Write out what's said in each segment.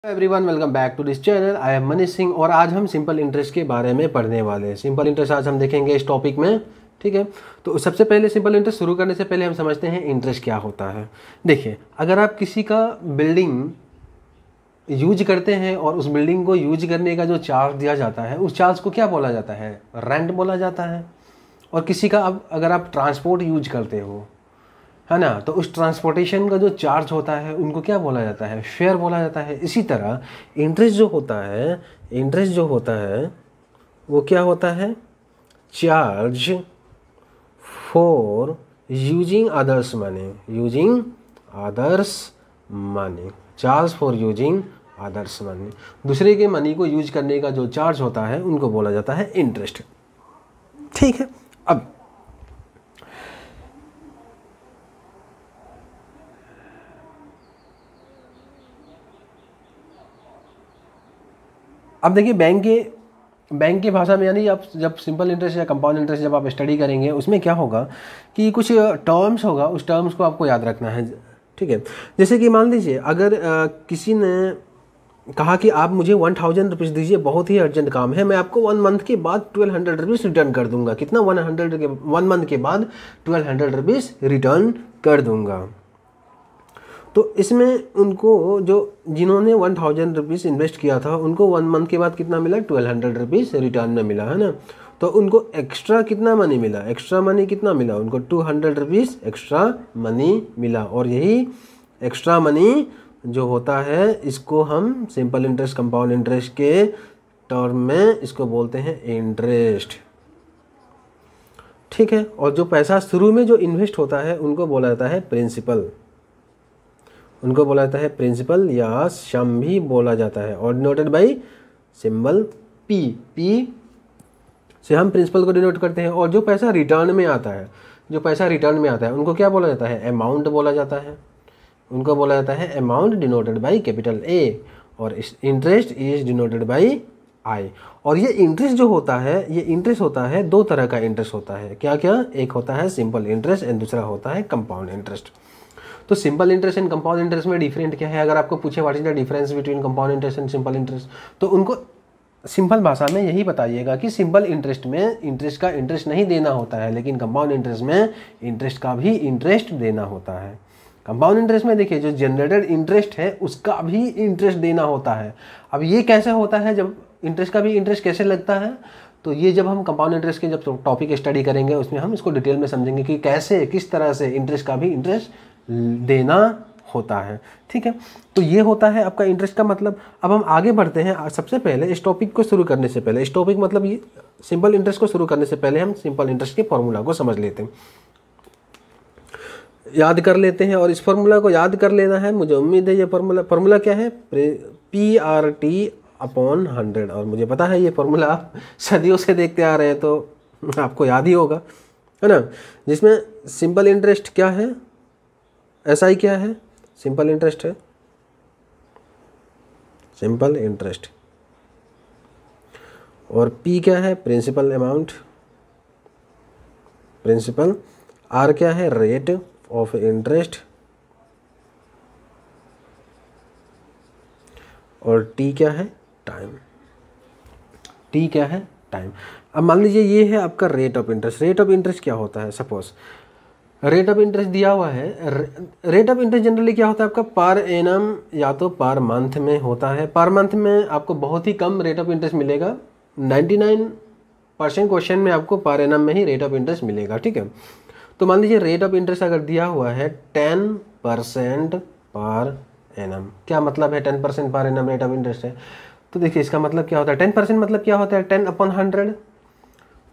Everyone welcome back to this channel. I am Manish Singh और आज हम सिंपल इंटरेस्ट के बारे में पढ़ने वाले हैं। सिंपल इंटरेस्ट आज हम देखेंगे इस टॉपिक में, ठीक है। तो सबसे पहले सिंपल इंटरेस्ट शुरू करने से पहले हम समझते हैं इंटरेस्ट क्या होता है। देखिए, अगर आप किसी का बिल्डिंग यूज करते हैं और उस बिल्डिंग को यूज करने का जो चार्ज दिया जाता है उस चार्ज को क्या बोला जाता है? रेंट बोला जाता है। और किसी का अब अगर आप ट्रांसपोर्ट यूज करते हो, है ना, तो उस ट्रांसपोर्टेशन का जो चार्ज होता है उनको क्या बोला जाता है? फेयर बोला जाता है। इसी तरह इंटरेस्ट जो होता है वो क्या होता है? Charge for using others money, charge for using others money. दूसरे के मनी को यूज करने का जो चार्ज होता है उनको बोला जाता है इंटरेस्ट, ठीक है। अब देखिए, बैंक की भाषा में, यानी आप जब सिंपल इंटरेस्ट या कंपाउंड इंटरेस्ट जब आप स्टडी करेंगे उसमें क्या होगा कि कुछ टर्म्स होगा, उस टर्म्स को आपको याद रखना है, ठीक है। जैसे कि मान लीजिए अगर किसी ने कहा कि आप मुझे 1000 रुपीज़ दीजिए, बहुत ही अर्जेंट काम है, मैं आपको 1 मंथ के बाद 1200 रुपीज़ रिटर्न कर दूंगा। कितना? 1 मंथ के बाद 1200 रुपीज़ रिटर्न कर दूंगा। तो इसमें उनको जिन्होंने 1000 रुपीज़ इन्वेस्ट किया था उनको 1 मंथ के बाद कितना मिला? 1200 रुपीज़ रिटर्न में मिला, है ना। तो उनको एक्स्ट्रा कितना मनी मिला? एक्स्ट्रा मनी कितना मिला उनको? 200 रुपीज़ एक्स्ट्रा मनी मिला। और यही एक्स्ट्रा मनी जो होता है इसको हम सिंपल इंटरेस्ट, कंपाउंड इंटरेस्ट के टर्म में इसको बोलते हैं इंटरेस्ट, ठीक है। और जो पैसा शुरू में जो इन्वेस्ट होता है उनको बोला जाता है प्रिंसिपल, या सम भी बोला जाता है, और डिनोटेड बाई सिंबल पी से हम प्रिंसिपल को डिनोट करते हैं। और जो पैसा रिटर्न में आता है उनको क्या बोला जाता है? अमाउंट बोला जाता है, उनको बोला जाता है amount denoted by capital A. और interest is denoted by I. और ये इंटरेस्ट जो होता है, 2 तरह का इंटरेस्ट होता है। क्या क्या? एक होता है सिंपल इंटरेस्ट एंड दूसरा होता है कंपाउंड इंटरेस्ट। तो simple interest and compound interest में डिफरेंट क्या है? अगर आपको पूछे what is the difference between compound interest and simple interest, तो उनको सिंपल भाषा में यही बताइएगा कि सिंपल इंटरेस्ट में इंटरेस्ट का इंटरेस्ट नहीं देना होता है, लेकिन कंपाउंड इंटरेस्ट में इंटरेस्ट का भी इंटरेस्ट देना होता है। कंपाउंड इंटरेस्ट में देखिए, जो जनरेटेड इंटरेस्ट है उसका भी इंटरेस्ट देना होता है। अब ये कैसे होता है? जब इंटरेस्ट का भी इंटरेस्ट कैसे लगता है, तो ये जब हम कंपाउंड इंटरेस्ट के जब टॉपिक स्टडी करेंगे उसमें हम इसको डिटेल में समझेंगे कि कैसे, किस तरह से इंटरेस्ट का भी इंटरेस्ट देना होता है, ठीक है। तो ये होता है आपका इंटरेस्ट का मतलब। अब हम आगे बढ़ते हैं। सबसे पहले इस टॉपिक को शुरू करने से पहले, इस टॉपिक मतलब ये सिंपल इंटरेस्ट को शुरू करने से पहले हम सिंपल इंटरेस्ट के फॉर्मूला को समझ लेते हैं, याद कर लेते हैं। और इस फॉर्मूला को याद कर लेना है, मुझे उम्मीद है। ये फॉर्मूला क्या है? PRT/100। और मुझे पता है ये फॉर्मूला आप सदियों से देखते आ रहे हैं तो आपको याद ही होगा, है ना। जिसमें सिंपल इंटरेस्ट क्या है? SI क्या है? सिंपल इंटरेस्ट है, सिंपल इंटरेस्ट। और P क्या है? Principal amount, principal. R क्या है? Rate of interest. और T क्या है? टाइम। अब मान लीजिए ये है आपका rate of interest. Rate of interest क्या होता है? सपोज रेट ऑफ इंटरेस्ट दिया हुआ है। रेट ऑफ इंटरेस्ट जनरली क्या होता है आपका? पर एनम या तो पर मंथ में होता है। पर मंथ में आपको बहुत ही कम रेट ऑफ इंटरेस्ट मिलेगा। 99% क्वेश्चन में आपको पर एनम में ही रेट ऑफ इंटरेस्ट मिलेगा, ठीक है। तो मान लीजिए रेट ऑफ इंटरेस्ट अगर दिया हुआ है 10% पर एनम। क्या मतलब है 10% per annum rate of interest है? तो देखिए इसका मतलब क्या होता है? 10% मतलब क्या होता है? 10/100।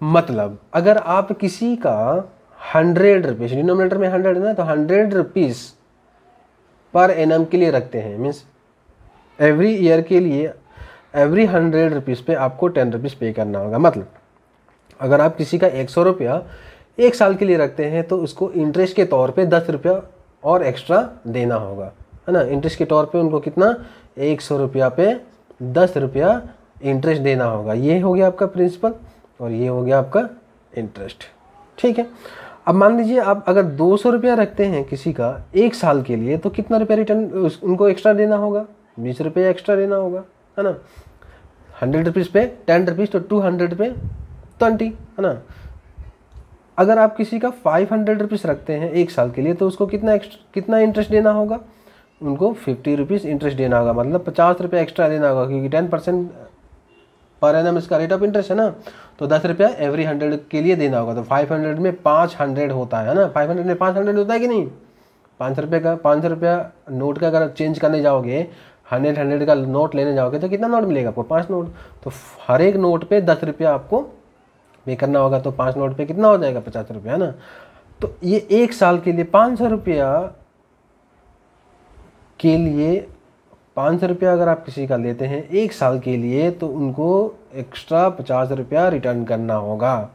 मतलब अगर आप किसी का 100 रुपीज़, डिनोमिनेटर में 100 है ना, तो 100 रुपीज़ पर एनम के लिए रखते हैं, मीन्स एवरी ईयर के लिए एवरी 100 रुपीज़ पे आपको 10 रुपीज़ पे करना होगा। मतलब अगर आप किसी का 100 रुपया 1 साल के लिए रखते हैं तो उसको इंटरेस्ट के तौर पे 10 रुपया और एक्स्ट्रा देना होगा, है ना। इंटरेस्ट के तौर पे उनको कितना? 100 रुपया पे 10 रुपया इंटरेस्ट देना होगा। ये हो गया आपका प्रिंसिपल और ये हो गया आपका इंटरेस्ट, ठीक है। अब मान लीजिए आप अगर 200 रुपया रखते हैं किसी का 1 साल के लिए, तो कितना रुपया रिटर्न उनको एक्स्ट्रा देना होगा? ₹20 एक्स्ट्रा देना होगा, है ना। 100 रुपीज़ पे 10 रुपीज़, तो 200 पे 20, है ना। अगर आप किसी का 500 रुपीज़ रखते हैं 1 साल के लिए, तो उसको कितना इंटरेस्ट देना होगा, उनको 50 रुपीज़ इंटरेस्ट देना होगा, मतलब ₹50 एक्स्ट्रा देना होगा, क्योंकि 10% पर एनम इसका रेट ऑफ इंटरेस्ट है ना। तो ₹10 एवरी 100 के लिए देना होगा। तो 500 में 500 होता है ना, 500 में 500 होता है कि नहीं। ₹500 नोट का अगर चेंज करने जाओगे, 100 का नोट लेने जाओगे, तो कितना नोट मिलेगा आपको, 5 नोट। तो हर एक नोट पे ₹10 आपको पे करना होगा, तो 5 नोट पे कितना हो जाएगा, ₹50, है ना। तो ये 1 साल के लिए ₹500 के लिए ₹500 अगर आप किसी का लेते हैं 1 साल के लिए, तो उनको एक्स्ट्रा ₹50 रिटर्न करना होगा,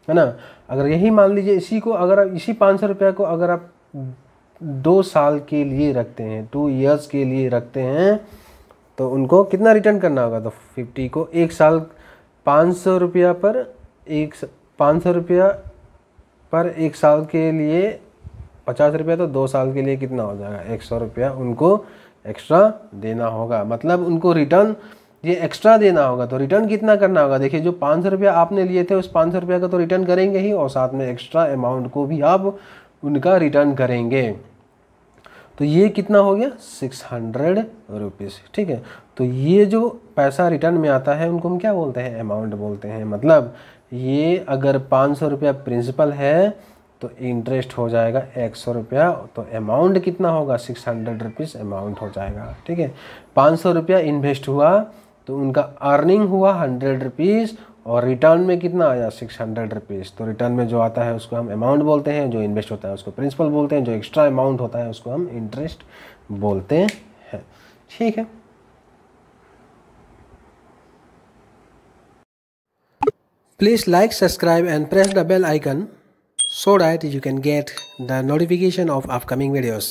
है ना। अगर यही मान लीजिए इसी को, अगर आप इसी ₹500 को अगर आप 2 साल के लिए रखते हैं, 2 ईयर्स के लिए रखते हैं, तो उनको कितना रिटर्न करना होगा, तो 50 को 1 साल ₹500 पर ₹500 पर 1 साल के लिए ₹50, तो 2 साल के लिए कितना हो जाएगा, ₹100 उनको एक्स्ट्रा देना होगा। मतलब उनको रिटर्न ये एक्स्ट्रा देना होगा। तो रिटर्न कितना करना होगा, देखिए जो ₹500 आपने लिए थे उस ₹500 का तो रिटर्न करेंगे ही, और साथ में एक्स्ट्रा अमाउंट को भी आप उनका रिटर्न करेंगे। तो ये कितना हो गया, ₹600, ठीक है। तो ये जो पैसा रिटर्न में आता है उनको हम क्या बोलते हैं, अमाउंट बोलते हैं। मतलब ये अगर ₹500 प्रिंसिपल है तो इंटरेस्ट हो जाएगा ₹100, तो अमाउंट कितना होगा, ₹600 अमाउंट हो जाएगा, ठीक है। ₹500 इन्वेस्ट हुआ तो उनका अर्निंग हुआ ₹100, और रिटर्न में कितना आया, ₹600। तो रिटर्न में जो आता है उसको हम अमाउंट बोलते हैं, जो इन्वेस्ट होता है उसको प्रिंसिपल बोलते हैं, जो एक्स्ट्रा अमाउंट होता है उसको हम इंटरेस्ट बोलते हैं, ठीक है। Please like, subscribe and press the bell icon so that you can get the notification of upcoming videos.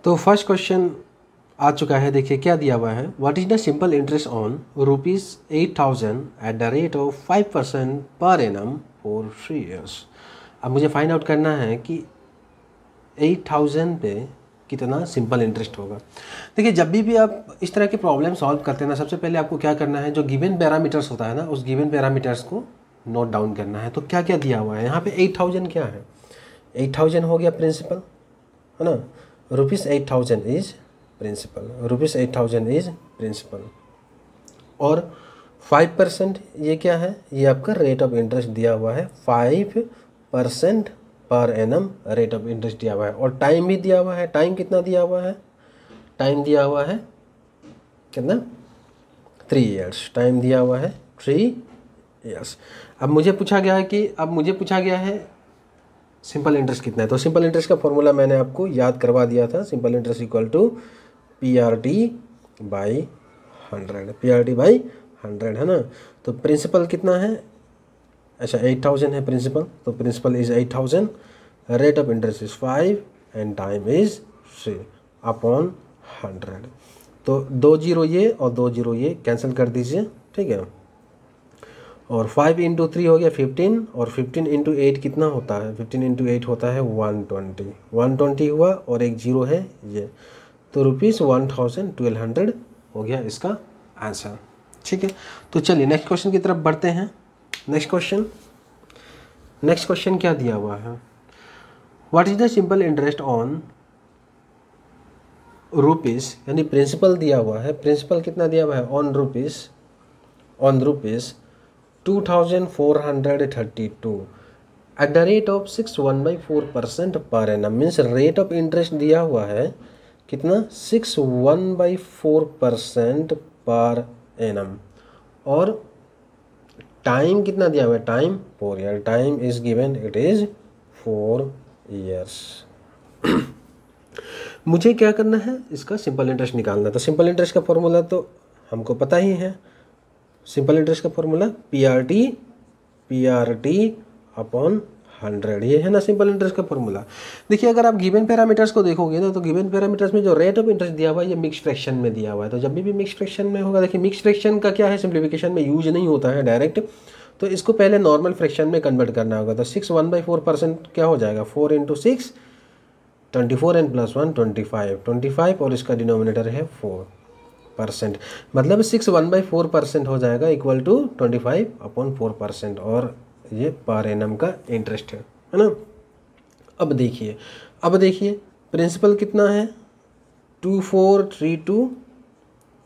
तो फर्स्ट क्वेश्चन आ चुका है, देखिए क्या दिया हुआ है। What is the simple interest on ₹8,000 at the rate of 5% per annum for 3 years। अब मुझे फाइंड आउट करना है कि 8,000 पे कितना सिंपल इंटरेस्ट होगा। देखिए जब भी आप इस तरह के प्रॉब्लम सॉल्व करते हैं ना, सबसे पहले आपको क्या करना है, जो गिवन पैरामीटर्स होता है ना, उस गिवन पैरामीटर्स को नोट डाउन करना है। तो क्या क्या दिया हुआ है यहाँ पे, 8,000 क्या है, 8,000 हो गया प्रिंसिपल, है ना। ₹8,000 इज प्रिंसिपल, ₹8,000 इज प्रिंसिपल, और 5% ये क्या है, ये आपका रेट ऑफ इंटरेस्ट दिया हुआ है, 5% per annum rate of interest दिया हुआ है, और टाइम भी दिया हुआ है। टाइम कितना दिया हुआ है, टाइम दिया हुआ है कितना, 3 years, टाइम दिया हुआ है 3 years। अब मुझे पूछा गया है सिंपल इंटरेस्ट कितना है। तो सिंपल इंटरेस्ट का फॉर्मूला मैंने आपको याद करवा दिया था, simple interest equal to PRT by 100, PRT by 100, है ना। तो प्रिंसिपल कितना है, अच्छा 8,000 है प्रिंसिपल, तो principal is 8,000, rate of interest is 5 and time is 3 upon 100। तो 2 0 ये और 2 0 ये कैंसिल कर दीजिए, ठीक है। और 5 × 3 हो गया 15, और 15 × 8 कितना होता है, 15 × 8 होता है 120, 120 हुआ, और एक 0 है ये, तो ₹1,200 हो गया इसका आंसर, ठीक है। तो चलिए नेक्स्ट क्वेश्चन की तरफ बढ़ते हैं। नेक्स्ट क्वेश्चन क्या दिया हुआ है, what is the simple interest on rupees, यानी प्रिंसिपल दिया हुआ है, प्रिंसिपल कितना दिया हुआ है, on rupees 2,432 at the rate of 6.14% per annum. Means rate of interest दिया हुआ है कितना, 6.14% पर एनम, और टाइम कितना दिया हुआ है, time 4 years, time is given, it is 4 years। मुझे क्या करना है, इसका सिंपल इंटरेस्ट निकालना। तो सिंपल इंटरेस्ट का फॉर्मूला तो हमको पता ही है, सिंपल इंटरेस्ट का फॉर्मूला PRT अपॉन 100, ये है ना सिंपल इंटरेस्ट का फॉर्मूला। देखिए अगर आप गिवन पैरामीटर्स को देखोगे ना, तो गिवन पैरामीटर्स में जो रेट ऑफ इंटरेस्ट दिया हुआ है ये मिक्स फ्रैक्शन में दिया हुआ है। तो जब भी मिक्स फ्रैक्शन में होगा, देखिए मिक्स फ्रैक्शन का क्या है, सिंप्लीफिकेशन में यूज नहीं होता है डायरेक्ट, तो इसको पहले नॉर्मल फ्रैक्शन में कन्वर्ट करना होगा। तो 6 1/4% क्या हो जाएगा, 4 × 6 24 एन प्लस 1 25 और इसका डिनोमिनेटर है 4%, मतलब 6 1/4% हो जाएगा इक्वल टू 25/4%, और ये पर एनम का इंटरेस्ट है ना। अब देखिए प्रिंसिपल कितना है 2432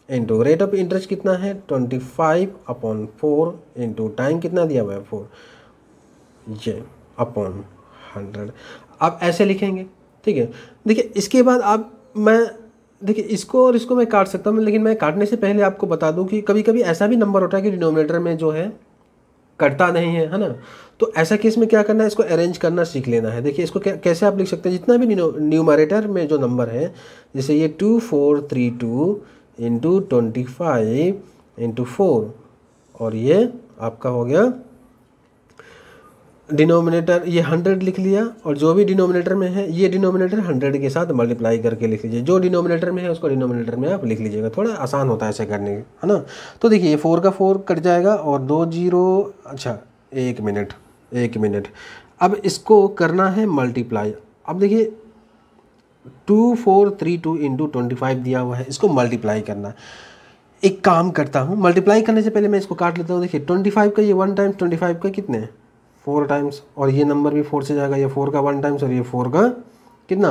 इंटू रेट ऑफ इंटरेस्ट कितना है 25/4 इंटू टाइम कितना दिया हुआ है 4, ये अपॉन 100। आप ऐसे लिखेंगे, ठीक है। देखिए इसके बाद देखिए इसको और इसको मैं काट सकता हूँ, लेकिन मैं काटने से पहले आपको बता दूं कि कभी कभी ऐसा भी नंबर होता है कि डिनोमिनेटर में जो है कटता नहीं है ना। तो ऐसा केस में क्या करना है, इसको अरेंज करना सीख लेना है। देखिए इसको कैसे आप लिख सकते हैं, जितना भी न्यूमरेटर में जो नंबर है, जैसे ये 2432 इंटू 25 इंटू 4, और ये आपका हो गया डिनोमिनेटर, ये 100 लिख लिया, और जो भी डिनोमिनेटर में है ये डिनोमिनेटर 100 के साथ मल्टीप्लाई करके लिख लीजिए। जो डिनोमिनेटर में है उसको डिनोमिनेटर में आप लिख लीजिएगा, थोड़ा आसान होता है ऐसे करने, है ना। तो देखिए ये 4 का 4 कट जाएगा और 2 0, अच्छा 1 मिनट। अब इसको करना है मल्टीप्लाई। अब देखिए 2432 इंटू 25 दिया हुआ है, इसको मल्टीप्लाई करना। एक काम करता हूँ, मल्टीप्लाई करने से पहले मैं इसको काट लेता हूँ। देखिए 25 का ये 1 टाइम्स 25 का कितने 4 टाइम्स, और ये नंबर भी 4 से जाएगा, ये 4 का 1 टाइम्स और ये 4 का कितना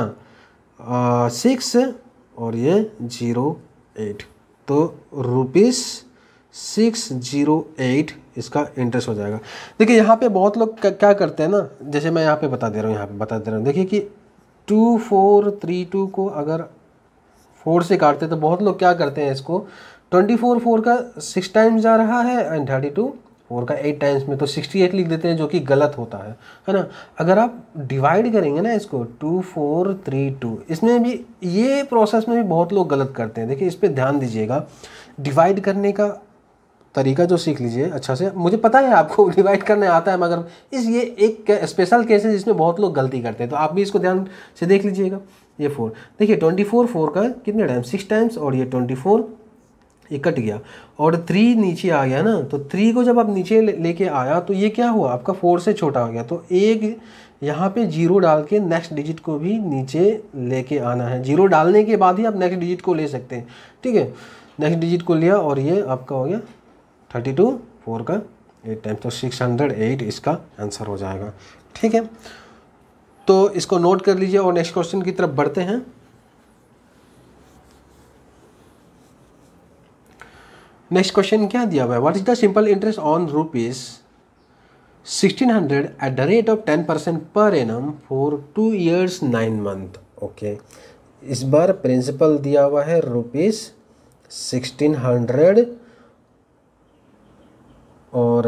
6 और ये 08, तो ₹608 इसका इंटरेस्ट हो जाएगा। देखिए यहाँ पे बहुत लोग क्या करते हैं ना, जैसे मैं यहाँ पे बता दे रहा हूँ, देखिए कि 2432 को अगर 4 से काटते तो बहुत लोग क्या करते हैं, इसको 24 4 का 6 टाइम्स जा रहा है एंड 32 4 का 8 टाइम्स में, तो 68 लिख देते हैं, जो कि गलत होता है ना। अगर आप डिवाइड करेंगे ना इसको 2432, इसमें भी ये प्रोसेस में भी बहुत लोग गलत करते हैं। देखिए इस पर ध्यान दीजिएगा, डिवाइड करने का तरीका जो सीख लीजिए अच्छा से। मुझे पता है आपको डिवाइड करने आता है, मगर ये एक स्पेशल केस है जिसमें बहुत लोग गलती करते हैं, तो आप भी इसको ध्यान से देख लीजिएगा। ये 4, देखिए 24 4 का कितने टाइम्स 6 टाइम्स, और ये 24 ये कट गया और 3 नीचे आ गया ना, तो 3 को जब आप नीचे लेके आया तो ये क्या हुआ, आपका 4 से छोटा हो गया। तो एक यहाँ पे 0 डाल के नेक्स्ट डिजिट को भी नीचे लेके आना है। 0 डालने के बाद ही आप नेक्स्ट डिजिट को ले सकते हैं, ठीक है। नेक्स्ट डिजिट को लिया और ये आपका हो गया 32 4 का 8 टाइम्स, तो 608 इसका आंसर हो जाएगा, ठीक है। तो इसको नोट कर लीजिए और नेक्स्ट क्वेश्चन की तरफ बढ़ते हैं। नेक्स्ट क्वेश्चन क्या दिया हुआ है, what is the simple interest on ₹1600 at the rate of 10% per annum for 2 years 9 months। Okay, इस बार प्रिंसिपल दिया हुआ है ₹1600 और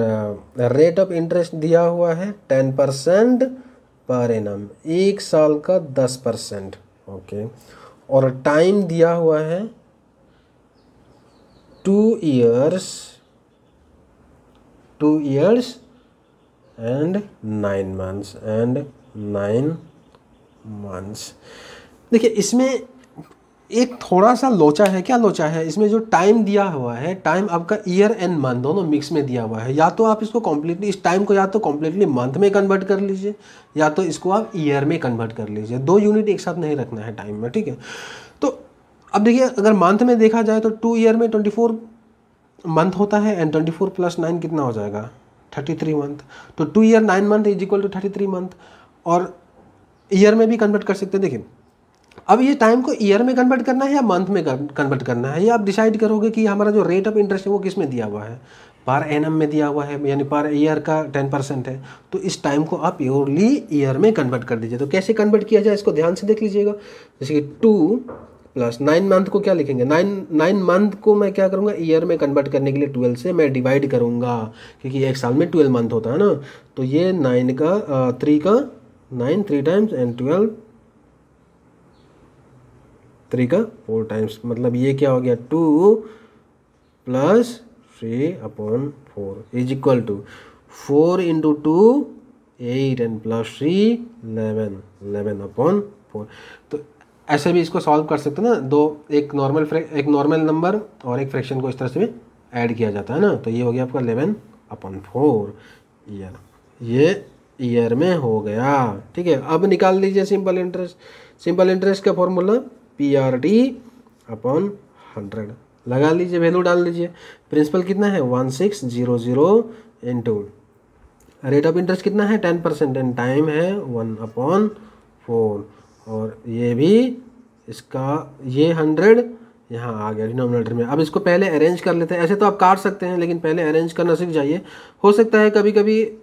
रेट ऑफ इंटरेस्ट दिया हुआ है 10% पर एनम, 1 साल का 10%। ओके, और टाइम दिया हुआ है 2 years and 9 months। देखिए इसमें एक थोड़ा सा लोचा है। क्या लोचा है, इसमें जो टाइम दिया हुआ है, टाइम आपका ईयर एंड मंथ दोनों मिक्स में दिया हुआ है। या तो आप इसको कम्प्लीटली, इस टाइम को या तो कम्प्लीटली मंथ में कन्वर्ट कर लीजिए, या तो इसको आप ईयर में कन्वर्ट कर लीजिए। 2 यूनिट एक साथ नहीं रखना है टाइम में, ठीक है। तो अब देखिए अगर मंथ में देखा जाए तो 2 ईयर में 24 मंथ होता है एंड 24 + 9 कितना हो जाएगा 33 मंथ। तो 2 year 9 month is equal to 33 month. और ईयर में भी कन्वर्ट कर सकते हैं। देखिए अब ये टाइम को ईयर में कन्वर्ट करना है या मंथ में कन्वर्ट करना है, ये आप डिसाइड करोगे कि हमारा जो रेट ऑफ इंटरेस्ट है वो किस में दिया हुआ है, पर एनम में दिया हुआ है, यानी पर ईयर का 10% है। तो इस टाइम को आप प्योरली ईयर में कन्वर्ट कर दीजिए। तो कैसे कन्वर्ट किया जाए इसको ध्यान से देख लीजिएगा। जैसे कि 2 + 9 मंथ को क्या लिखेंगे, 9 मंथ को मैं क्या करूँगा, ईयर में कन्वर्ट करने के लिए 12 से मैं डिवाइड करूँगा, क्योंकि एक साल में 12 मंथ होता है ना। तो ये 9 का 3 का 9 3 टाइम्स एंड 12 3 का 4 टाइम्स, मतलब ये क्या हो गया 2 + 3/4 इज इक्वल टू 4 × 2 8 एंड +3 11/4। तो ऐसे भी इसको सॉल्व कर सकते हैं ना, एक नॉर्मल नंबर और एक फ्रैक्शन को इस तरह से ऐड किया जाता है ना। तो ये हो गया आपका 11/4 ईयर, ये ईयर में हो गया, ठीक है। अब निकाल लीजिए सिंपल इंटरेस्ट। सिंपल इंटरेस्ट का फॉर्मूला PRT अपॉन 100 लगा लीजिए, वैल्यू डाल लीजिए। प्रिंसिपल कितना है 1600 इंटू रेट ऑफ इंटरेस्ट कितना है 10% एंड टाइम है 1/4 और ये भी इसका ये 100 यहाँ आ गया डिनोमिनेटर में। अब इसको पहले अरेंज कर लेते हैं। ऐसे तो आप काट सकते हैं लेकिन पहले अरेंज करना सीख जाइए। हो सकता है कभी कभी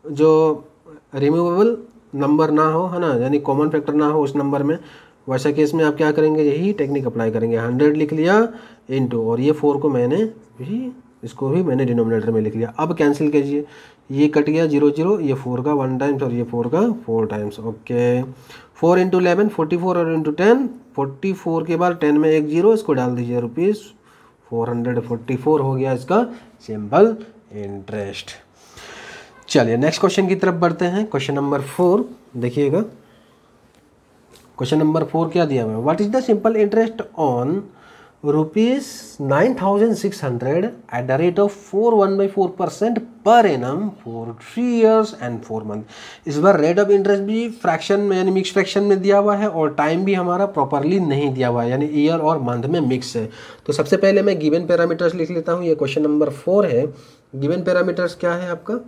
जो रिमूवेबल नंबर ना हो, है ना, यानी कॉमन फैक्टर ना हो उस नंबर में, वैसा केस में आप क्या करेंगे, यही टेक्निक अप्लाई करेंगे। 100 लिख लिया इंटू और ये 4 को मैंने भी इसको भी मैंने डिनोमिनेटर में लिख लिया। अब कैंसिल कीजिए, ये कट गया 0 0, ये 4 का 1 टाइम्स और ये 4 का 4 टाइम्स। ओके 4 इंटू 11 44 और इंटू 10 44 के बाद 10 में एक 0, इसको डाल दीजिए ₹444 हो गया इसका सिंपल इंटरेस्ट। चलिए नेक्स्ट क्वेश्चन की तरफ बढ़ते हैं। क्वेश्चन नंबर 4 देखिएगा। क्वेश्चन नंबर 4 क्या दिया हुआ है, what is the simple interest on ₹9,600 at the rate of 4.1/4% per annum for 3 years and 4 month। इस बार रेट ऑफ इंटरेस्ट भी फ्रैक्शन में यानी मिक्स फ्रैक्शन में दिया हुआ है और टाइम भी हमारा प्रॉपरली नहीं दिया हुआ है, यानी ईयर और मंथ में मिक्स है। तो सबसे पहले मैं गिवन पैरामीटर्स लिख लेता हूँ। ये क्वेश्चन नंबर 4 है। गिवन पैरामीटर्स क्या है आपका,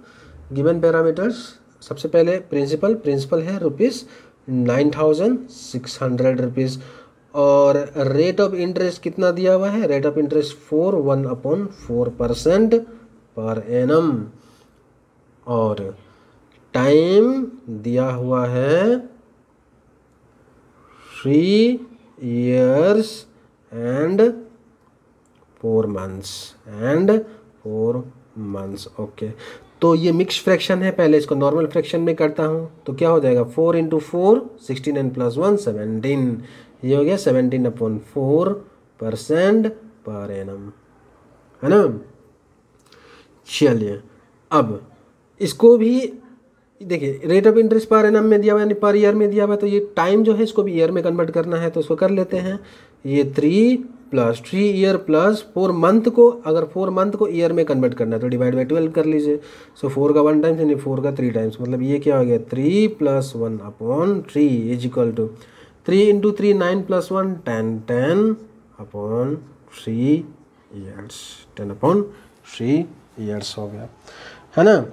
गिवन पैरामीटर्स सबसे पहले प्रिंसिपल है ₹9,600 और रेट ऑफ इंटरेस्ट कितना दिया हुआ है, rate of interest 1/4% per annum और टाइम दिया हुआ है 3 years and 4 months। ओके तो ये मिक्स फ्रैक्शन है, पहले इसको नॉर्मल फ्रैक्शन में करता हूँ तो क्या हो जाएगा 4 इंटू 4 16 एंड प्लस 1 17, ये हो गया 17/4% पर एनम, है ना। चलिए अब इसको भी देखिए, rate of interest per annum में दिया हुआ यानी पर ईयर में दिया हुआ, तो ये टाइम जो है इसको भी ईयर में कन्वर्ट करना है तो उसको कर लेते हैं। ये 3 + 3 ईयर प्लस 4 मंथ को, अगर 4 मंथ को ईयर में कन्वर्ट करना है तो डिवाइड बाई 12 कर लीजिए। सो 4 का 1 टाइम्स यानी 4 का 3 टाइम्स, मतलब ये क्या हो गया 3 + 1/3 is equal to 3 into 3 9 + 1 10 10/3 years 10/3 years हो गया, है ना।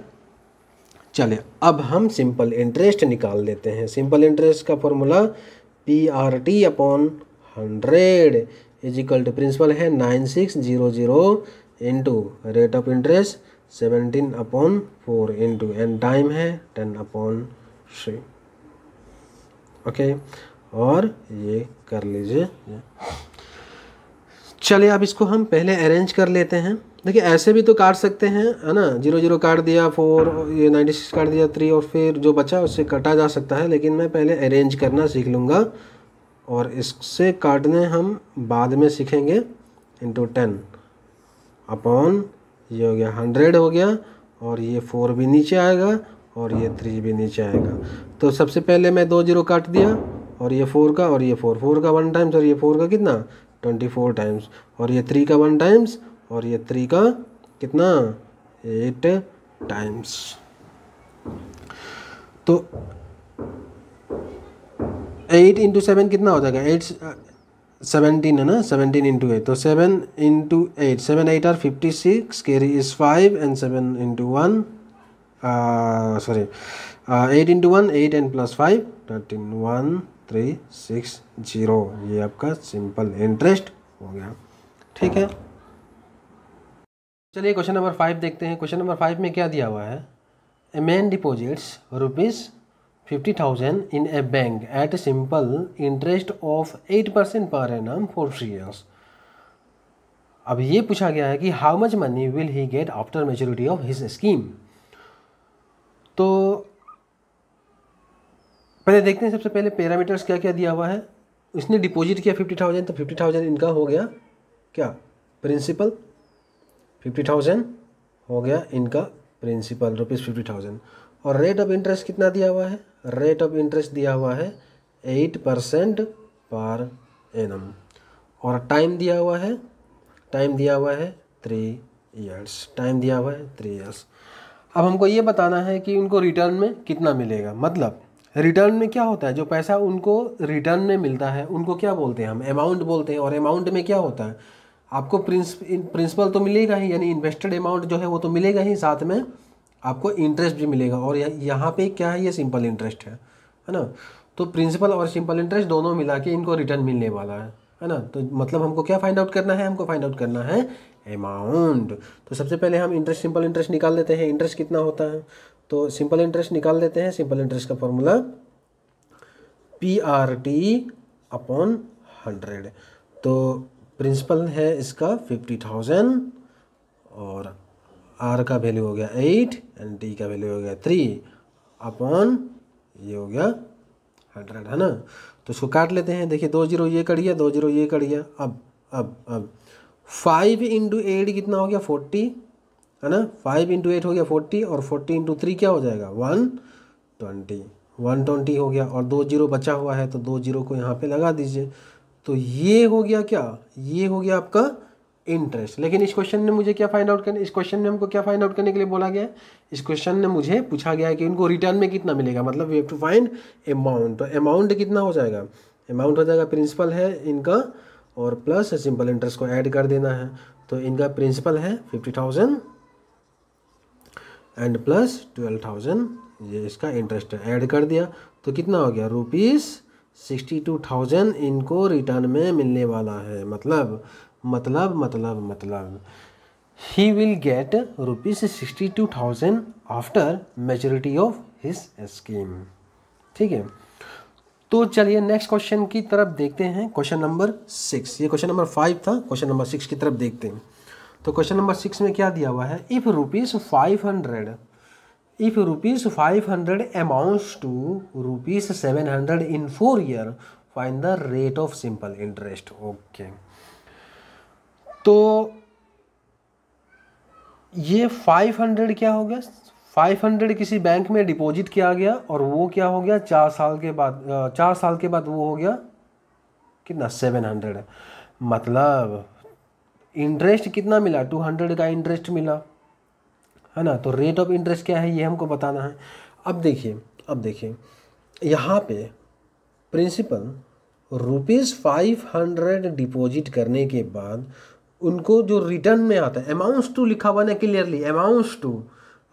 चलिए अब हम सिंपल इंटरेस्ट निकाल लेते हैं। सिंपल इंटरेस्ट का formula PRT/100 is equal to principal है 9600 into rate of interest 17/4 into and time है 10/3। ओके और ये कर लीजिए। चलिए अब इसको हम पहले अरेंज कर लेते हैं। देखिए ऐसे भी तो काट सकते हैं, है ना, 0 0 काट दिया 4, ये 96 काट दिया 3 और फिर जो बचा उससे काटा जा सकता है, लेकिन मैं पहले अरेंज करना सीख लूँगा और इससे काटने हम बाद में सीखेंगे। इंटू 10 अपॉन ये हो गया 100 हो गया और ये 4 भी नीचे आएगा और ये 3 भी नीचे आएगा। तो सबसे पहले मैं 2 0 काट दिया और ये 4 का और ये 4 का 1 टाइम्स और ये 4 का कितना 24 टाइम्स और ये 3 का 1 टाइम्स और ये 3 का कितना 8 टाइम्स। तो 8 इंटू 7 कितना हो जाएगा 8 17 है ना, 17 इंटू 8 तो 7 into 8 7 8 are 56 carry is 5 and 7 into 1 sorry 8 into 1 8 and plus 5 13 1360 ये आपका सिंपल इंटरेस्ट हो गया। ठीक है चलिए क्वेश्चन नंबर 5 देखते हैं। क्वेश्चन नंबर 5 में क्या दिया हुआ है, a man deposits ₹50,000 in A bank at simple interest of 8% per annum for 3 years। अब ये पूछा गया है कि how much money will he get after maturity of his scheme. तो पहले देखते हैं सबसे पहले पैरामीटर्स क्या क्या दिया हुआ है। इसने डिपॉजिट किया 50,000 तो 50,000 इनका हो गया क्या प्रिंसिपल, 50,000 हो गया इनका प्रिंसिपल ₹50,000 और रेट ऑफ इंटरेस्ट कितना दिया हुआ है, रेट ऑफ इंटरेस्ट दिया हुआ है 8% पर एनम और टाइम दिया हुआ है 3 years, टाइम दिया हुआ है 3 years। अब हमको ये बताना है कि उनको रिटर्न में कितना मिलेगा, मतलब रिटर्न में क्या होता है, जो पैसा उनको रिटर्न में मिलता है उनको क्या बोलते हैं हम, अमाउंट बोलते हैं। और अमाउंट में क्या होता है, आपको प्रिंसिपल तो मिलेगा ही, यानी इन्वेस्टेड अमाउंट जो है वो तो मिलेगा ही, साथ में आपको इंटरेस्ट भी मिलेगा। और यहाँ पे क्या है, ये सिंपल इंटरेस्ट है ना। तो प्रिंसिपल और सिंपल इंटरेस्ट दोनों मिला के इनको रिटर्न मिलने वाला है ना। तो मतलब हमको क्या फाइंड आउट करना है, हमको फाइंड आउट करना है अमाउंट। तो सबसे पहले हम इंटरेस्ट, सिंपल इंटरेस्ट निकाल लेते हैं। इंटरेस्ट कितना होता है, तो सिंपल इंटरेस्ट निकाल लेते हैं। सिंपल इंटरेस्ट का फॉर्मूला PRT अपॉन 100। तो प्रिंसिपल है इसका 50,000 और R का वैल्यू हो गया 8 एंड T का वैल्यू हो गया 3 अपॉन ये हो गया 100, है ना। तो इसको काट लेते हैं। देखिए 2 0 ये कट गया, 2 0 ये कट गया। अब 5 इंटू 8 कितना हो गया 40, है ना। 5 इंटू 8 हो गया 40 और 40 इंटू 3 क्या हो जाएगा 120 हो गया। और 2 0 बचा हुआ है तो 2 0 को यहाँ पे लगा दीजिए। तो ये हो गया क्या, ये हो गया आपका इंटरेस्ट। लेकिन इस क्वेश्चन ने मुझे क्या फाइंड आउट करने, इस क्वेश्चन में हमको क्या फाइंड आउट करने के लिए बोला गया है, इस क्वेश्चन ने मुझे पूछा गया है कि इनको रिटर्न में कितना मिलेगा, मतलब we have to find amount. तो अमाउंट कितना हो जाएगा, अमाउंट हो जाएगा प्रिंसिपल है इनका और प्लस सिंपल इंटरेस्ट को ऐड कर देना है। तो इनका प्रिंसिपल है 50,000 एंड प्लस 12,000, ये इसका इंटरेस्ट है, ऐड कर दिया तो कितना हो गया ₹62,000 इनको रिटर्न में मिलने वाला है। मतलब he will get ₹62,000 after maturity of his scheme. ठीक है, तो चलिए नेक्स्ट क्वेश्चन की तरफ देखते हैं। क्वेश्चन नंबर 6, ये क्वेश्चन नंबर 5 था, क्वेश्चन नंबर 6 की तरफ देखते हैं। तो क्वेश्चन नंबर 6 में क्या दिया हुआ है, if rupees 500 amounts to ₹700 in 4 year, find the rate of simple interest. Okay, तो ये 500 क्या हो गया, 500 किसी बैंक में डिपॉजिट किया गया और वो क्या हो गया 4 साल के बाद, 4 साल के बाद वो हो गया कितना 700। मतलब इंटरेस्ट कितना मिला, 200 का इंटरेस्ट मिला, है ना। तो रेट ऑफ इंटरेस्ट क्या है ये हमको बताना है। अब देखिए यहाँ पे प्रिंसिपल ₹500 डिपॉजिट करने के बाद उनको जो रिटर्न में आता है, अमाउंट्स टू लिखा हुआ ना क्लियरली, अमाउंट्स टू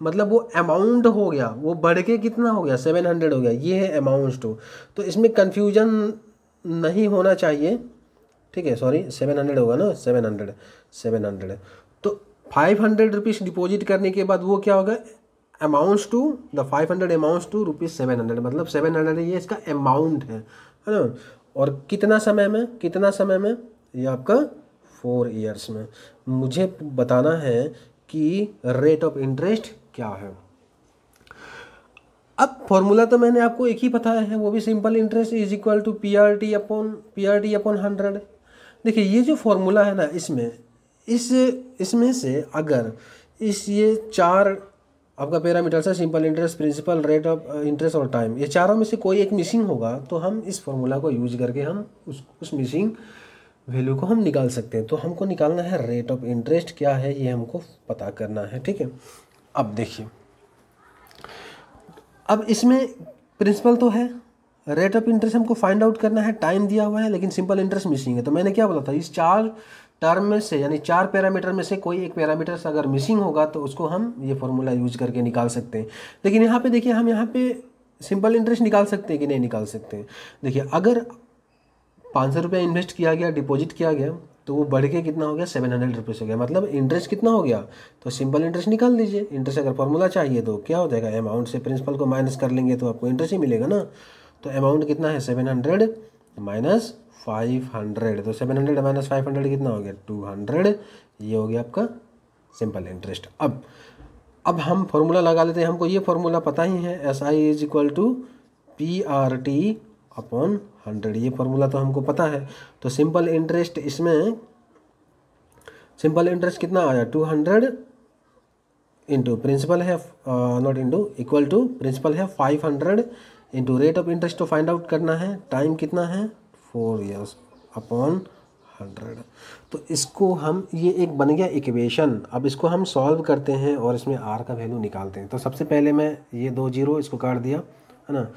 मतलब वो अमाउंट हो गया, वो बढ़ के कितना हो गया 700 हो गया, ये है अमाउंट्स टू। तो इसमें कन्फ्यूजन नहीं होना चाहिए, ठीक है, सॉरी 700 होगा ना, 700। तो 500 रुपीज़ डिपॉजिट करने के बाद वो क्या होगा, amounts to the 500 amounts to ₹700, मतलब 700 ये इसका अमाउंट है ना। और कितना समय में, ये आपका 4 ईयर्स में। मुझे बताना है कि रेट ऑफ इंटरेस्ट क्या है। अब फॉर्मूला तो मैंने आपको एक ही बताया है, वो भी simple interest is equal to PRT upon 100। देखिए ये जो फॉर्मूला है ना, इसमें से अगर ये 4 आपका पैरामीटर्स है, simple interest, principal, rate of interest और टाइम, ये चारों में से कोई एक मिसिंग होगा तो हम इस फॉर्मूला को यूज करके हम उस मिसिंग वैल्यू को हम निकाल सकते हैं। तो हमको निकालना है रेट ऑफ इंटरेस्ट क्या है, ये हमको पता करना है, ठीक है। अब देखिए, अब इसमें प्रिंसिपल तो है, रेट ऑफ इंटरेस्ट हमको फाइंड आउट करना है, टाइम दिया हुआ है, लेकिन सिंपल इंटरेस्ट मिसिंग है। तो मैंने क्या बोला था, इस 4 टर्म में से यानी 4 पैरामीटर में से कोई एक पैरामीटर अगर मिसिंग होगा तो उसको हम ये फॉर्मूला यूज करके निकाल सकते हैं। लेकिन यहाँ पे देखिए, हम यहाँ पे सिंपल इंटरेस्ट निकाल सकते हैं कि नहीं निकाल सकते हैं। देखिए अगर 500 रुपया इन्वेस्ट किया गया, डिपॉजिट किया गया, तो वो बढ़ के कितना हो गया 700 रुपीज़ हो गया, मतलब इंटरेस्ट कितना हो गया। तो सिंपल इंटरेस्ट निकाल दीजिए। इंटरेस्ट अगर फॉर्मूला चाहिए तो क्या हो जाएगा, अमाउंट से प्रिंसिपल को माइनस कर लेंगे तो आपको इंटरेस्ट ही मिलेगा ना। तो अमाउंट कितना है 700 माइनस 500, तो 700 माइनस 500 कितना हो गया 200, ये हो गया आपका सिंपल इंटरेस्ट। अब हम फॉर्मूला लगा लेते हैं, हमको ये फॉर्मूला पता ही है, SI is equal to PRT upon 100, ये फॉर्मूला तो हमको पता है। तो सिंपल इंटरेस्ट, इसमें सिंपल इंटरेस्ट कितना आया 200 इंटू प्रिंसिपल है not into, equal to principal है 500 इंटू रेट ऑफ इंटरेस्ट तो फाइंड आउट करना है, टाइम कितना है 4 ईयर्स अपॉन 100। तो इसको हम, ये एक बन गया इक्वेशन। अब इसको हम सॉल्व करते हैं और इसमें R का वैल्यू निकालते हैं। तो सबसे पहले मैं ये 2 0 इसको काट दिया, है ना,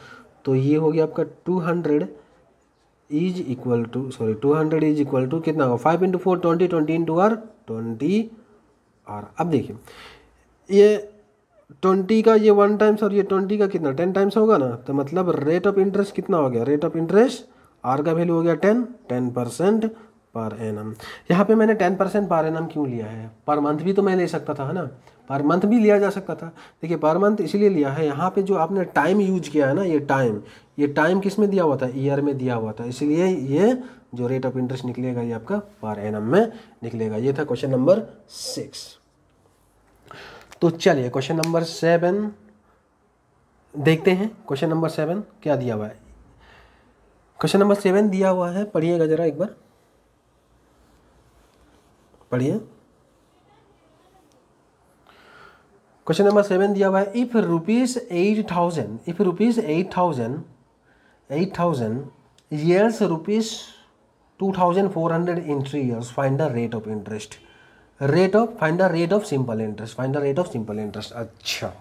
तो ये हो गया आपका 200 is equal to 200 is equal to कितना होगा 5 इंटू 4 20 20 इंटू आर 20 आर। अब देखिए ये 20 का ये 1 टाइम्स और ये 20 का कितना 10 टाइम्स होगा ना, तो मतलब रेट ऑफ इंटरेस्ट कितना हो गया, रेट ऑफ इंटरेस्ट आर का वैल्यू हो गया 10% पर एनम। यहाँ पे मैंने 10% पर एनम क्यों लिया है, पर मंथ भी तो मैं ले सकता था है ना, पर मंथ भी लिया जा सकता था। देखिए पर मंथ इसलिए लिया है, यहाँ पे जो आपने टाइम यूज किया है ना, ये टाइम किस में दिया हुआ था, ईयर में दिया हुआ था, इसलिए ये जो रेट ऑफ इंटरेस्ट निकलेगा ये आपका पर एनम में निकलेगा। ये था क्वेश्चन नंबर 6। तो चलिए क्वेश्चन नंबर 7 देखते हैं। क्वेश्चन नंबर 7 क्या दिया हुआ है, क्वेश्चन नंबर 7 दिया हुआ है, पढ़िएगा जरा एक बार पढ़िए। क्वेश्चन नंबर 7 दिया हुआ है, if rupees 8,000 years rupees 2,400 in 3 years, find the rate of interest, find the rate of simple interest। अच्छा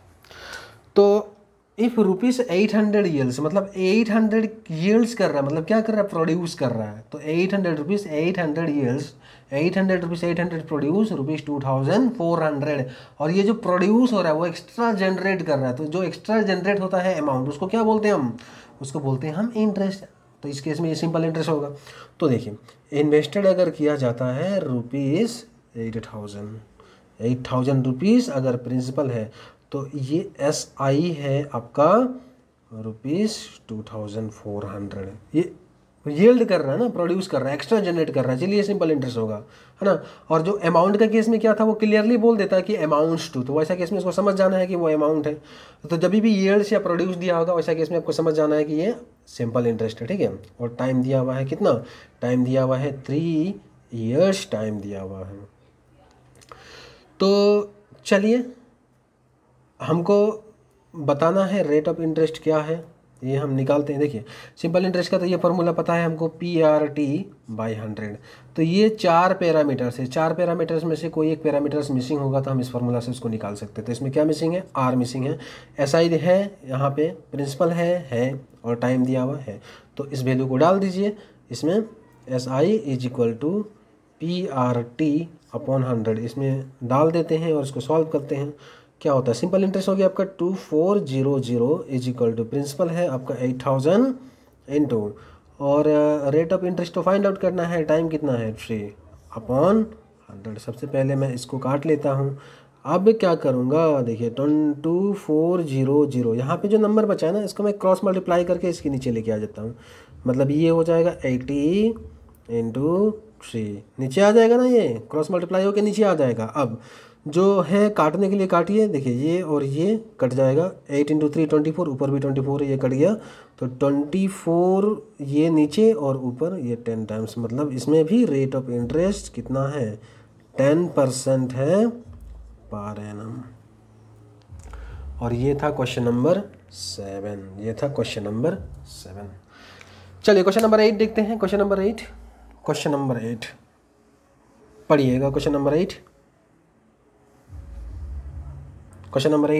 तो इफ रुपीज 800 yields मतलब 800 yields कर रहा है, मतलब क्या कर रहा है, प्रोड्यूस कर रहा है। तो 800 rupees 800 yields 800 rupees 800 produce rupees 2,400, और ये जो प्रोड्यूस हो रहा है वो एक्स्ट्रा जनरेट कर रहा है। तो जो एक्स्ट्रा जनरेट होता है अमाउंट, उसको क्या बोलते हैं हम, उसको बोलते हैं हम इंटरेस्ट। तो इस केस में ये सिंपल इंटरेस्ट होगा। तो देखिए इन्वेस्टेड अगर किया जाता है रुपीज़ 8,000 रुपीज़ अगर प्रिंसिपल है, तो ये SI है आपका रुपीज़ 2,400। ये यील्ड कर रहा है ना, प्रोड्यूस कर रहा है, एक्स्ट्रा जनरेट कर रहा है, चलिए सिंपल इंटरेस्ट होगा है ना। और जो अमाउंट का केस में क्या था, वो क्लियरली बोल देता है कि अमाउंट्स टू, तो वैसा केस में इसको समझ जाना है कि वो अमाउंट है। तो जब भी यील्ड्स या प्रोड्यूस दिया होगा वैसा केस में आपको समझ जाना है कि ये सिंपल इंटरेस्ट है, ठीक है। और टाइम दिया हुआ है कितना, टाइम दिया हुआ है 3 years टाइम दिया हुआ है। तो चलिए हमको बताना है रेट ऑफ इंटरेस्ट क्या है, ये हम निकालते हैं। देखिए सिंपल इंटरेस्ट का तो ये फॉर्मूला पता है हमको, PRT/100। तो ये 4 पैरामीटर्स है, 4 पैरामीटर्स में से कोई एक पैरामीटर्स मिसिंग होगा तो हम इस फार्मूला से उसको निकाल सकते हैं। तो इसमें क्या मिसिंग है, R मिसिंग है, SI है, यहाँ पे प्रिंसिपल है और टाइम दिया हुआ है। तो इस वैल्यू को डाल दीजिए इसमें, SI is equal to PRT/100 इसमें डाल देते हैं और इसको सॉल्व करते हैं। क्या होता है, सिंपल इंटरेस्ट हो गया आपका 2400 इज इक्वल टू प्रिंसिपल है आपका 8,000 इंटू, और रेट ऑफ इंटरेस्ट तो फाइंड आउट करना है, टाइम कितना है 3/100। सबसे पहले मैं इसको काट लेता हूँ। अब क्या करूँगा, देखिए 2400, यहाँ पे जो नंबर बचा है ना इसको मैं क्रॉस मल्टीप्लाई करके इसके नीचे लेके आ जाता हूँ। मतलब ये हो जाएगा 80 इंटू 3, नीचे आ जाएगा ना, ये क्रॉस मल्टीप्लाई होकर नीचे आ जाएगा। अब जो है काटने के लिए काटिए, देखिए ये और ये कट जाएगा, 8 इंटू 3 24, ऊपर भी 24 ये कट गया, तो 24 ये नीचे और ऊपर ये 10 टाइम्स, मतलब इसमें भी रेट ऑफ इंटरेस्ट कितना है, 10% है पर एनम। और ये था क्वेश्चन नंबर 7, चलिए क्वेश्चन नंबर 8 देखते हैं। क्वेश्चन नंबर 8 पढ़िएगा, क्वेश्चन नंबर 8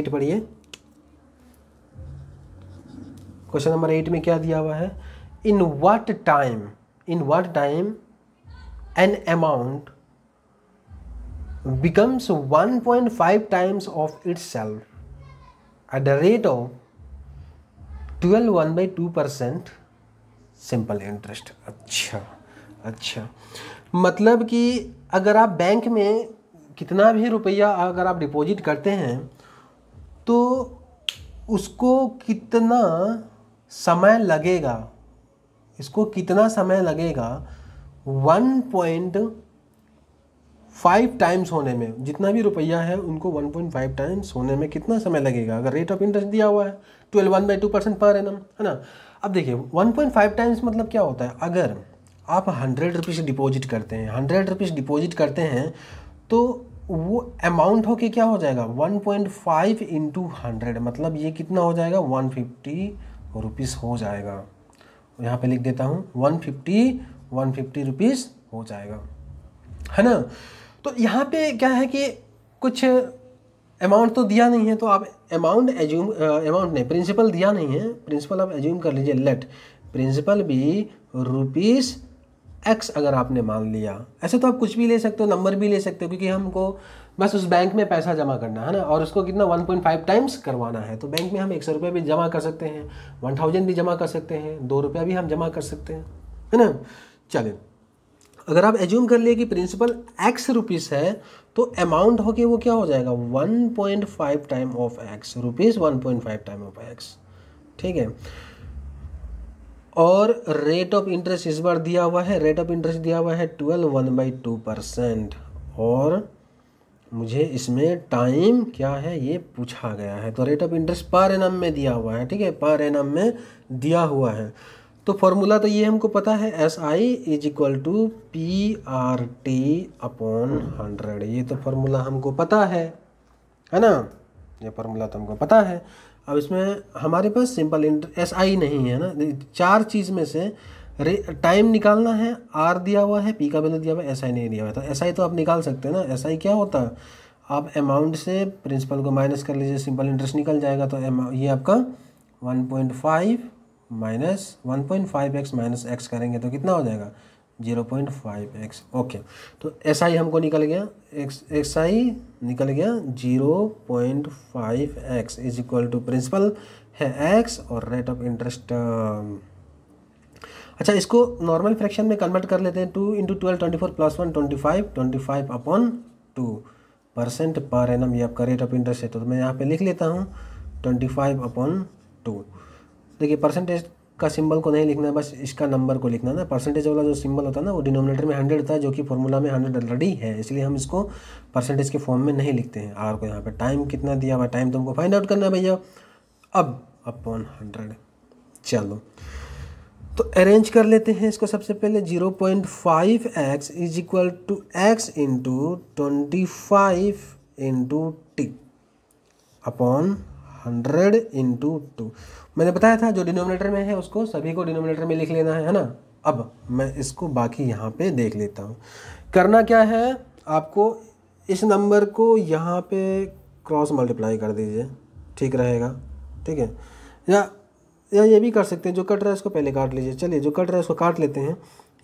पढ़िए। क्वेश्चन नंबर 8 में क्या दिया हुआ है, in what time an amount becomes 1.5 times of its self at the rate of 12.1/2% simple interest. अच्छा मतलब कि अगर आप बैंक में कितना भी रुपया अगर आप डिपॉजिट करते हैं तो उसको कितना समय लगेगा, 1.5 टाइम्स होने में, जितना भी रुपया है उनको 1.5 टाइम्स होने में कितना समय लगेगा, अगर रेट ऑफ इंटरेस्ट दिया हुआ है 12.1/2% पर एनम, है ना। अब देखिए 1.5 टाइम्स मतलब क्या होता है, अगर आप 100 रुपीज़ डिपॉजिट करते हैं, 100 रुपीज़ डिपॉजिट करते हैं तो वो अमाउंट हो के क्या हो जाएगा 1.5 इंटू 100, मतलब ये कितना हो जाएगा 150 रुपीज़ हो जाएगा। यहाँ पे लिख देता हूँ 150 रुपीज़ हो जाएगा, है ना। तो यहाँ पे क्या है कि कुछ अमाउंट तो दिया नहीं है तो आप अमाउंट एज्यूम, अमाउंट नहीं, प्रिंसिपल दिया नहीं है, प्रिंसिपल आप एज्यूम कर लीजिए। लेट प्रिंसिपल भी रुपीस एक्स अगर आपने मान लिया, ऐसे तो आप कुछ भी ले सकते हो, नंबर भी ले सकते हो, क्योंकि हमको बस उस बैंक में पैसा जमा करना है ना, और उसको कितना 1.5 टाइम्स करवाना है। तो बैंक में हम 100 रुपये भी जमा कर सकते हैं, 1000 भी जमा कर सकते हैं, 2 रुपया भी हम जमा कर सकते हैं, है ना। चलिए, अगर आप एज्यूम कर लिए कि प्रिंसिपल एक्स रुपीस है तो अमाउंट हो के वो क्या हो जाएगा 1.5 time of x, rupees 1.5 time of x, ठीक है। और रेट ऑफ इंटरेस्ट इस बार दिया हुआ है, रेट ऑफ इंटरेस्ट दिया हुआ है 12 1/2%, और मुझे इसमें टाइम क्या है ये पूछा गया है, तो rate of interest per annum में दिया हुआ है, ठीक है, पर एनम में दिया हुआ है। तो फॉर्मूला तो ये हमको पता है, SI is equal to PRT upon 100, ये तो फॉर्मूला हमको पता है ना, ये फॉर्मूला तो हमको पता है। अब इसमें हमारे पास सिंपल SI नहीं है ना, 4 चीज़ में से टाइम निकालना है, R दिया हुआ है, P का वैल्यू दिया हुआ है, SI नहीं दिया हुआ है। तो SI तो आप निकाल सकते हैं ना, SI क्या होता है, आप अमाउंट से प्रिंसिपल को माइनस कर लीजिए, सिंपल इंटरेस्ट निकल जाएगा। तो ये आपका 1.5 माइनस 1.5x माइनस x करेंगे तो कितना हो जाएगा 0.5x। ओके, तो SI हमको निकल गया, SI निकल गया 0.5x is equal to principal है x और रेट ऑफ इंटरेस्ट। अच्छा, इसको नॉर्मल फ्रैक्शन में कन्वर्ट कर लेते हैं, 2 × 12 24 + 1 25 अपॉन 2% पर एनम, ये आपका रेट ऑफ इंटरेस्ट है। तो मैं यहाँ पे लिख लेता हूँ 25 अपॉन 2। देखिए, परसेंटेज का सिंबल को नहीं लिखना है, बस इसका नंबर को लिखना है ना। परसेंटेज वाला जो सिंबल होता है ना वो डिनोमिनेटर में 100 था, जो कि फॉर्मूला में 100 ऑलरेडी है, इसलिए हम इसको परसेंटेज के फॉर्म में नहीं लिखते हैं आर को। यहाँ पे टाइम कितना दिया हुआ, टाइम तुमको फाइंड आउट करना है भैया। अब अपॉन 100, चलो तो अरेंज कर लेते हैं इसको। सबसे पहले 0.5x is equal to x into 25 into T upon 100 into 2। मैंने बताया था जो डिनोमिनेटर में है उसको सभी को डिनोमिनेटर में लिख लेना है ना। अब मैं इसको बाकी यहाँ पे देख लेता हूँ। करना क्या है, आपको इस नंबर को यहाँ पे क्रॉस मल्टीप्लाई कर दीजिए, ठीक रहेगा, ठीक है। या ये भी कर सकते हैं, जो कट रहा है इसको पहले काट लीजिए। चलिए, जो कट रहा है उसको काट लेते हैं।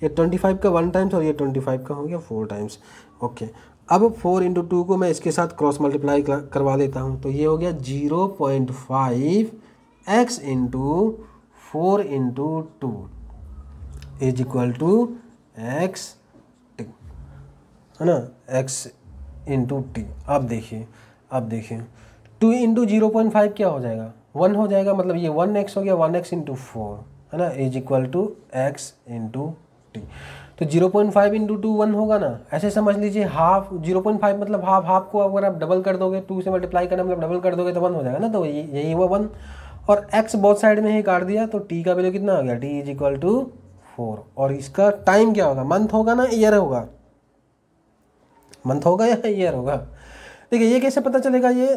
ये 25 का 1 टाइम्स और ये 25 का हो गया 4 टाइम्स। ओके, अब 4 × 2 को मैं इसके साथ क्रॉस मल्टीप्लाई करवा लेता हूँ, तो ये हो गया 0.5x into 4 × 2 is equal to x T, है ना, x इंटू टी। अब देखिए 2 × 0.5 क्या हो जाएगा 1 हो जाएगा, मतलब ये 1x हो गया, 1x इंटू 4, है ना, is equal to x into T. तो 0.5 × 2 1 होगा ना, ऐसे समझ लीजिए हाफ, 0.5 मतलब हाफ, हाफ को अगर आप डबल कर दोगे, 2 से मल्टीप्लाई करना मतलब डबल कर दोगे तो 1 हो जाएगा ना, तो यही हुआ 1। और x बहुत साइड में ही काट दिया, तो t का वैल्यू कितना हो गया, t इज इक्वल टू 4। और इसका टाइम क्या होगा, मंथ होगा ना ईयर होगा, मंथ होगा या ईयर होगा। देखिए, ये कैसे पता चलेगा, ये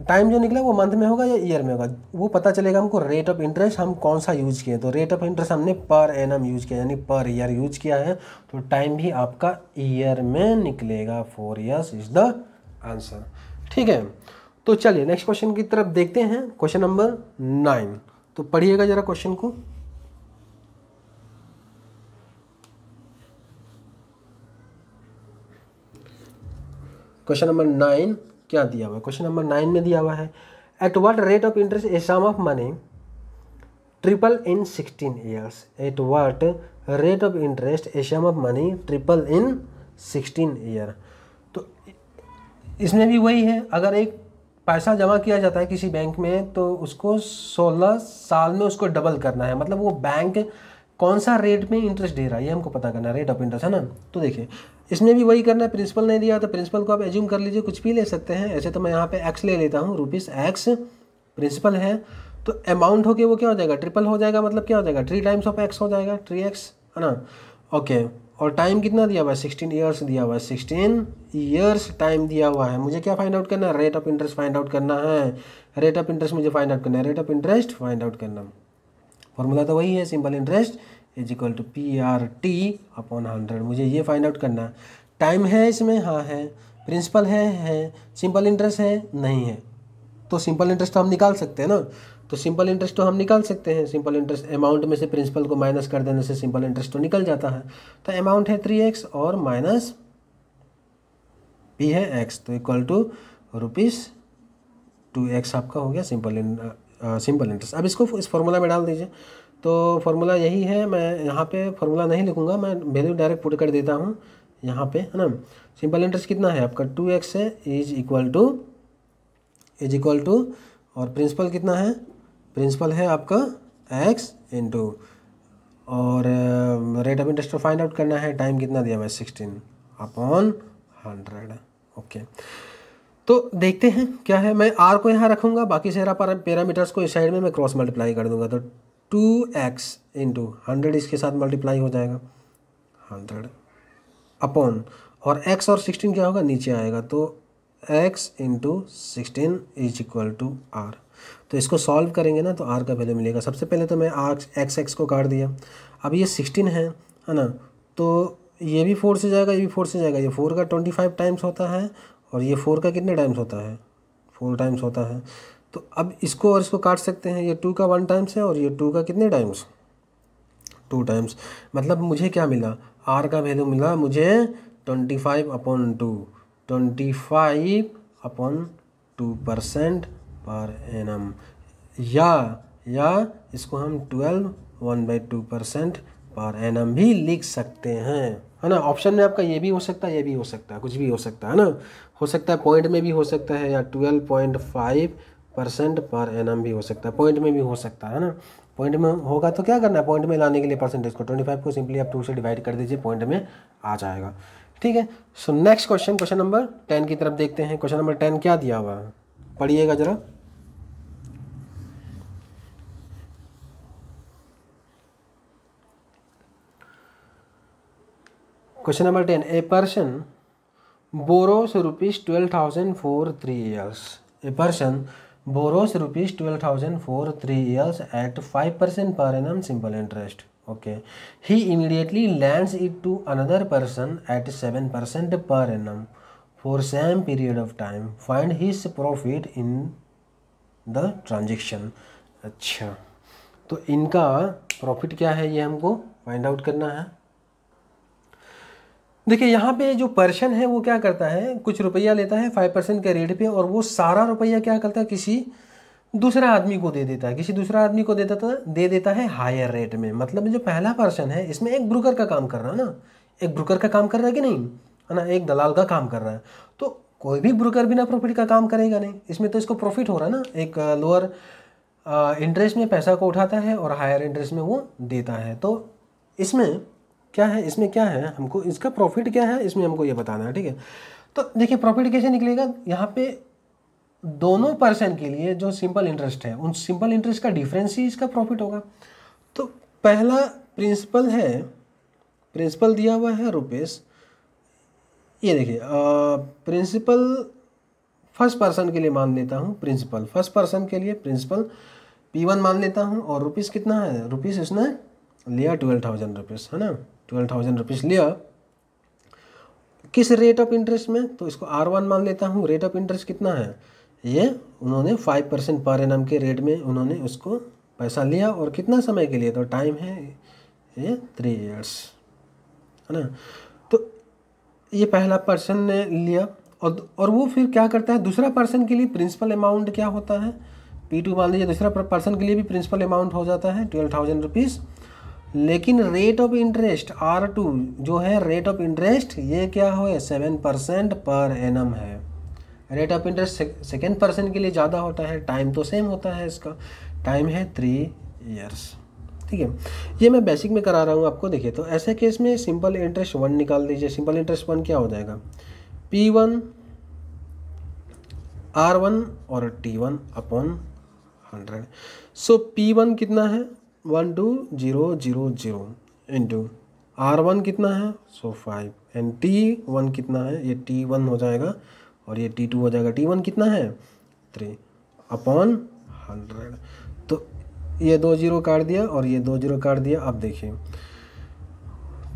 टाइम जो निकला वो मंथ में होगा या ईयर में होगा, वो पता चलेगा हमको रेट ऑफ इंटरेस्ट हम कौन सा यूज़ किए। तो रेट ऑफ इंटरेस्ट हमने पर एनम यूज़ किया, यानी पर ईयर यूज़ किया है, तो टाइम भी आपका ईयर में निकलेगा। 4 ईयर्स इज द आंसर, ठीक है। तो चलिए नेक्स्ट क्वेश्चन की तरफ देखते हैं, क्वेश्चन नंबर 9। तो पढ़िएगा जरा क्वेश्चन को। क्वेश्चन नंबर 9 क्या दिया हुआ है, क्वेश्चन नंबर 9 में दिया हुआ है, at what rate of interest a sum of money triple in 16 years. At what rate of interest a sum of money triple in 16 year. तो इसमें भी वही है, अगर एक पैसा जमा किया जाता है किसी बैंक में तो उसको 16 साल में उसको डबल करना है, मतलब वो बैंक कौन सा रेट में इंटरेस्ट दे रहा है ये हमको पता करना है, रेट ऑफ इंटरेस्ट, है ना। तो देखिए, इसमें भी वही करना है, प्रिंसिपल नहीं दिया तो प्रिंसिपल को आप एज्यूम कर लीजिए, कुछ भी ले सकते हैं। ऐसे तो मैं यहाँ पे x ले लेता हूँ, ₹x प्रिंसिपल है, तो अमाउंट हो के वो क्या हो जाएगा, ट्रिपल हो जाएगा, मतलब क्या हो जाएगा 3 टाइम्स ऑफ x हो जाएगा, 3x, है ना। ओके, और टाइम कितना दिया हुआ है, 16 ईयर्स दिया हुआ है, 16 ईयर्स टाइम दिया हुआ है। मुझे क्या फाइंड आउट करना है, rate of interest find out करना है। रेट ऑफ इंटरेस्ट मुझे फाइंड आउट करना है, rate of interest find out करना, फॉर्मूला तो वही है, simple interest is equal to PRT upon 100। मुझे ये फाइंड आउट करना है। टाइम है इसमें, हाँ है, प्रिंसिपल है, सिंपल इंटरेस्ट है, नहीं है। तो सिंपल इंटरेस्ट तो हम निकाल सकते हैं ना, तो सिंपल इंटरेस्ट तो हम निकाल सकते हैं। सिंपल इंटरेस्ट अमाउंट में से प्रिंसिपल को माइनस कर देने से सिंपल इंटरेस्ट तो निकल जाता है। तो अमाउंट है 3x और माइनस p है x, तो इक्वल टू ₹2x आपका हो गया सिंपल इंटरेस्ट। अब इसको इस फॉर्मूला में डाल दीजिए। तो फॉर्मूला यही है, मैं यहाँ पे फॉर्मूला नहीं लिखूँगा, मैं वैल्यू डायरेक्ट पुट कर देता हूँ यहाँ पे, है ना। सिंपल इंटरेस्ट कितना है आपका 2x है, इज इक्वल टू और प्रिंसिपल कितना है, प्रिंसिपल है आपका x इंटू और रेट ऑफ इंटरेस्ट को फाइंड आउट करना है। टाइम कितना दिया हुआ है 16/100। ओके, तो देखते हैं क्या है। मैं r को यहाँ रखूँगा, बाकी सारा पैरामीटर्स को इस साइड में मैं क्रॉस मल्टीप्लाई कर दूंगा। तो 2x इंटू 100 इसके साथ मल्टीप्लाई हो जाएगा 100 अपॉन, और x और 16 क्या होगा नीचे आएगा, तो x into 16 is equal to r। तो इसको सॉल्व करेंगे ना तो r का वैल्यू मिलेगा। सबसे पहले तो मैं x को काट दिया, अब ये 16 है ना, तो ये भी 4 से जाएगा, ये भी 4 से जाएगा। ये 4 का 25 टाइम्स होता है और ये 4 का कितने टाइम्स होता है, 4 टाइम्स होता है। तो अब इसको और इसको काट सकते हैं। ये 2 का 1 टाइम्स है और ये 2 का कितने टाइम्स, 2 टाइम्स। मतलब मुझे क्या मिला, r का वैल्यू मिला मुझे 25/2, 25/2% पर एनम, या इसको हम 12/1/2% पर एनम भी लिख सकते हैं, है ना। ऑप्शन में आपका ये भी हो सकता है, ये भी हो सकता है, कुछ भी हो सकता है ना। हो सकता है पॉइंट में भी हो सकता है, या 12.5% पर एनम भी हो सकता है, पॉइंट में भी हो सकता है ना। पॉइंट में होगा तो क्या करना है, पॉइंट में लाने के लिए परसेंटेज को 25 को सिंपली आप 2 से डिवाइड कर दीजिए, पॉइंट में आ जाएगा। ठीक है। सो नेक्स्ट क्वेश्चन नंबर 10 की तरफ देखते हैं। क्वेश्चन नंबर 10 क्या दिया हुआ है, पढ़िएगा जरा। Question number 10, a person borrows ₹12,000 for 3 years. A person borrows ₹12,000 for 3 years at 5% per annum simple interest. Okay. He immediately lends it to another person at 7% per annum for same period of time. Find his profit in the transaction. अच्छा, तो इनका profit क्या है ये हमको find out करना है। देखिए यहाँ पे जो पर्सन है वो क्या करता है, कुछ रुपया लेता है 5% के रेट पे, और वो सारा रुपया क्या करता है किसी दूसरा आदमी को दे देता है, किसी दूसरा आदमी को दे देता है हायर रेट में। मतलब जो पहला पर्सन है इसमें एक ब्रोकर का काम कर रहा है ना, एक ब्रोकर का काम कर रहा है कि नहीं, है ना, एक दलाल का काम कर रहा है। तो कोई भी ब्रोकर बिना प्रॉफिट का काम करेगा नहीं, इसमें तो इसको प्रॉफिट हो रहा है ना। एक लोअर इंटरेस्ट में पैसा को उठाता है और हायर इंटरेस्ट में वो देता है। तो इसमें क्या है, इसमें क्या है, हमको इसका प्रॉफिट क्या है इसमें हमको ये बताना है। ठीक है, तो देखिए प्रॉफिट कैसे निकलेगा। यहाँ पे दोनों पर्सन के लिए जो सिंपल इंटरेस्ट है, उन सिंपल इंटरेस्ट का डिफरेंस ही इसका प्रॉफिट होगा। तो पहला प्रिंसिपल है, प्रिंसिपल दिया हुआ है रुपीस, ये देखिए प्रिंसिपल फर्स्ट पर्सन के लिए मान लेता हूँ, प्रिंसिपल फर्स्ट पर्सन के लिए प्रिंसिपल P1 मान लेता हूँ, और रुपीस कितना है, रुपीस इसने लिया 12,000 रुपीज़, है ना, 12,000 रुपीज़ लिया। किस रेट ऑफ इंटरेस्ट में, तो इसको R1 मान लेता हूँ। रेट ऑफ इंटरेस्ट कितना है, ये उन्होंने 5% पर एनम के रेट में उन्होंने उसको पैसा लिया, और कितना समय के लिए, तो टाइम है ये 3 इयर्स, है ना। तो ये पहला पर्सन ने लिया, और वो फिर क्या करता है, दूसरा पर्सन के लिए प्रिंसिपल अमाउंट क्या होता है, P2 मान लीजिए, दूसरा पर्सन के लिए भी प्रिंसिपल अमाउंट हो जाता है 12,000 रुपीज़। लेकिन रेट ऑफ इंटरेस्ट R2 जो है, रेट ऑफ इंटरेस्ट ये क्या हो, 7% पर एनम है। Rate of interest second person के लिए ज़्यादा होता है, टाइम तो सेम होता है, इसका टाइम है 3 इयर्स। ठीक है, ये मैं बेसिक में करा रहा हूँ आपको। देखिए, तो ऐसे केस में सिंपल इंटरेस्ट 1 निकाल दीजिए। सिंपल इंटरेस्ट 1 क्या हो जाएगा, P1 R1 और T1/100। सो P1 कितना है 12,000 इंटू R1 कितना है, सो 5, एंड T1 कितना है, ये T1 हो जाएगा और ये T2 हो जाएगा। T1 कितना है 3/100। तो ये 2 0 काट दिया और ये 2 0 काट दिया। अब देखिए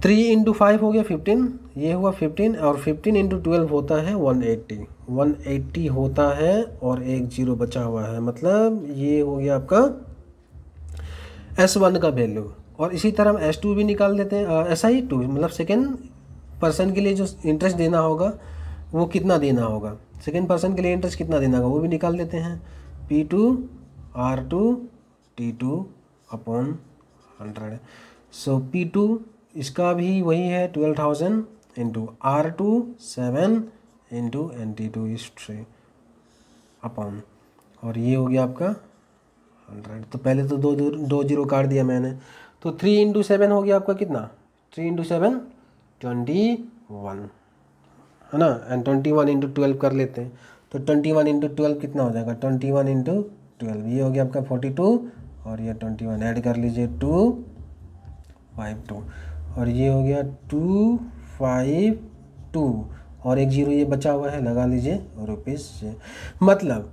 3 इंटू 5 हो गया 15, ये हुआ 15, और 15 इंटू 12 होता है 180 होता है, और एक जीरो बचा हुआ है, मतलब ये हो गया आपका S1 का वैल्यू। और इसी तरह हम S2 भी निकाल देते हैं, SI2 मतलब सेकेंड पर्सन के लिए जो इंटरेस्ट देना होगा वो कितना देना होगा, सेकेंड पर्सन के लिए इंटरेस्ट कितना देना होगा वो भी निकाल देते हैं। P2 R2 T2 upon 100। सो P2 इसका भी वही है 12,000 into R2 7 into NT2 is 3 upon, और ये हो गया आपका 100। तो पहले तो दो जीरो काट दिया मैंने, तो 3 इंटू 7 हो गया आपका कितना, 3 इंटू 7 21 है ना, एंड 21 इंटू 12 कर लेते हैं, तो 21 इंटू 12 कितना हो जाएगा, 21 इंटू 12 ये हो गया आपका 42, और ये 21 ऐड कर लीजिए 252, और ये हो गया 252, और एक जीरो ये बचा हुआ है लगा लीजिए रुपीज़ से। मतलब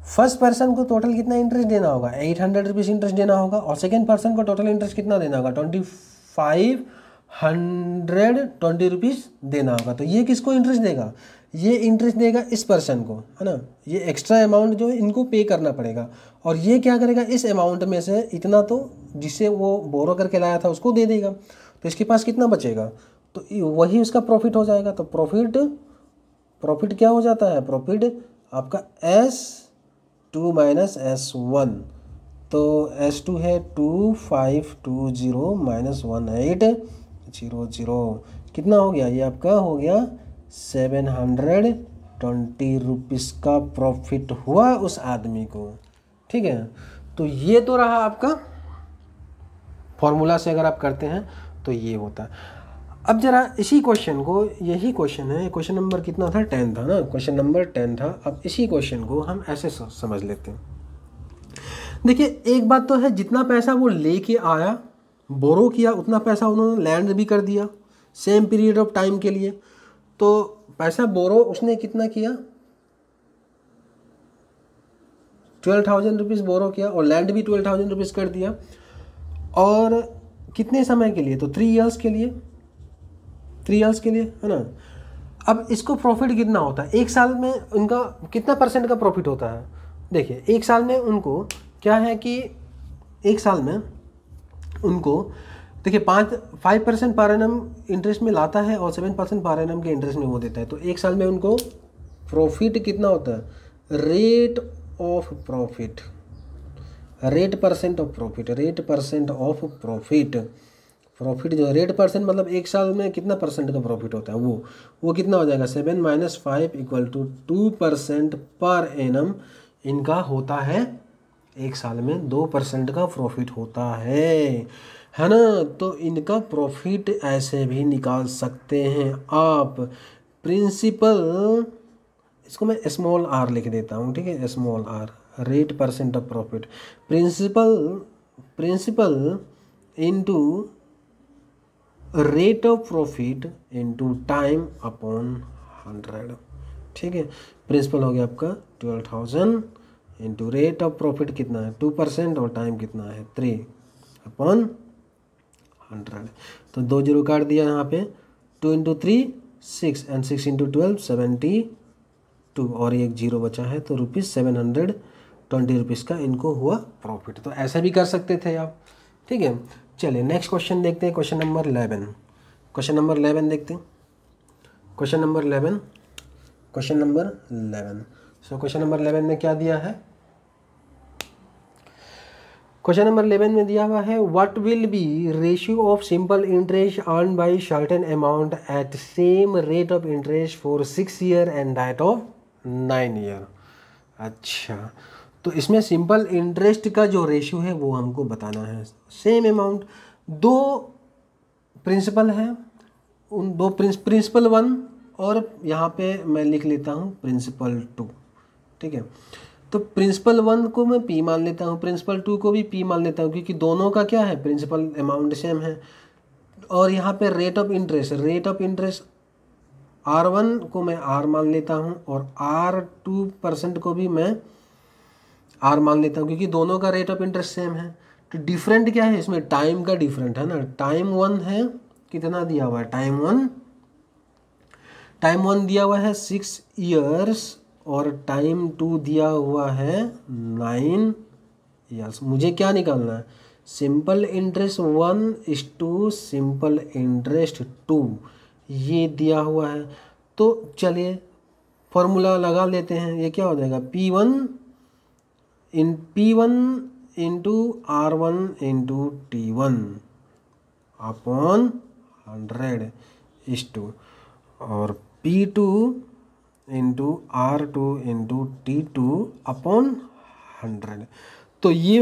फर्स्ट पर्सन को टोटल कितना इंटरेस्ट देना होगा, 800 रुपीज़ इंटरेस्ट देना होगा, और सेकेंड पर्सन को टोटल इंटरेस्ट कितना देना होगा, 2520 रुपीज़ देना होगा। तो ये किसको इंटरेस्ट देगा, ये इंटरेस्ट देगा इस पर्सन को, है ना, ये एक्स्ट्रा अमाउंट जो है इनको पे करना पड़ेगा, और ये क्या करेगा, इस अमाउंट में से इतना तो जिसे वो बोरो करके लाया था उसको दे देगा, तो इसके पास कितना बचेगा, तो वही उसका प्रॉफिट हो जाएगा। तो प्रॉफिट क्या हो जाता है, प्रॉफिट आपका S2 माइनस S1, तो S2 है 2520 माइनस 1800, कितना हो गया, ये आपका हो गया 720 रुपीज़ का प्रॉफिट हुआ उस आदमी को। ठीक है, तो ये तो रहा आपका फॉर्मूला से अगर आप करते हैं तो ये होता है। अब जरा इसी क्वेश्चन को, यही क्वेश्चन है, क्वेश्चन नंबर कितना था, 10 था ना, क्वेश्चन नंबर 10 था। अब इसी क्वेश्चन को हम ऐसे समझ लेते हैं। देखिए एक बात तो है, जितना पैसा वो लेके आया बोरो किया उतना पैसा उन्होंने लैंड भी कर दिया सेम पीरियड ऑफ टाइम के लिए। तो पैसा बोरो उसने कितना किया, 12,000 रुपीज़ बोरो किया, और लैंड भी 12,000 रुपीज़ कर दिया, और कितने समय के लिए, तो 3 इयर्स के लिए, 3 इयर्स के लिए, है ना। अब इसको प्रॉफिट कितना होता है, एक साल में उनका कितना परसेंट का प्रॉफिट होता है। देखिए एक साल में उनको क्या है कि एक साल में उनको देखिए 5% पर एनम इंटरेस्ट में लाता है, और 7% पर एनम के इंटरेस्ट में वो देता है। तो एक साल में उनको प्रॉफिट कितना होता है, rate of profit, rate percent of profit profit जो रेट परसेंट मतलब एक साल में कितना परसेंट का प्रॉफिट होता है, वो कितना हो जाएगा, 7 - 5 = 2% पर एनम इनका होता है। एक साल में 2% का प्रॉफिट होता है ना। तो इनका प्रॉफिट ऐसे भी निकाल सकते हैं आप। प्रिंसिपल, इसको मैं स्मॉल r लिख देता हूँ, ठीक है, small r, rate percent of profit, principal into rate of profit into time upon 100। ठीक है, प्रिंसिपल हो गया आपका 12,000 इंटू रेट ऑफ प्रॉफिट कितना है 2% और टाइम कितना है 3 अपॉन 100। तो 2 जीरो काट दिया यहाँ पे, 2 × 3 6 एंड 6 × 12 72, और एक जीरो बचा है, तो ₹720 रुपीज़ का इनको हुआ प्रॉफिट। तो ऐसा भी कर सकते थे आप। ठीक है, चलिए नेक्स्ट क्वेश्चन देखते हैं, क्वेश्चन नंबर 11। क्वेश्चन नंबर 11 देखते हैं, question number 11। So question number 11 में क्या दिया है, क्वेश्चन नंबर 11 में दिया हुआ है, what will be ratio of simple interest earn by certain amount at same rate of interest for 6 year and that of 9 year. अच्छा, तो इसमें सिंपल इंटरेस्ट का जो रेशियो है वो हमको बताना है। सेम अमाउंट, 2 प्रिंसिपल है, उन 2 प्रिंसिपल 1 और यहाँ पे मैं लिख लेता हूँ प्रिंसिपल 2। ठीक है, तो प्रिंसिपल 1 को मैं P मान लेता हूँ, प्रिंसिपल 2 को भी P मान लेता हूँ, क्योंकि दोनों का क्या है, प्रिंसिपल अमाउंट सेम है। और यहाँ पे रेट ऑफ इंटरेस्ट R1 को मैं R मान लेता हूँ, और R2% को भी मैं R मान लेता हूँ, क्योंकि दोनों का रेट ऑफ इंटरेस्ट सेम है। तो डिफरेंट क्या है इसमें, टाइम का डिफरेंट है ना। टाइम 1 है कितना दिया हुआ है, टाइम वन दिया हुआ है 6 ईयर्स और टाइम टू दिया हुआ है 9 ईयर्स। मुझे क्या निकालना है, सिंपल इंटरेस्ट 1:2 सिंपल इंटरेस्ट 2 ये दिया हुआ है। तो चलिए फॉर्मूला लगा लेते हैं। ये क्या हो जाएगा, P1 into R1 into T1 upon 100 और P2 into R2 into T2 upon 100। तो ये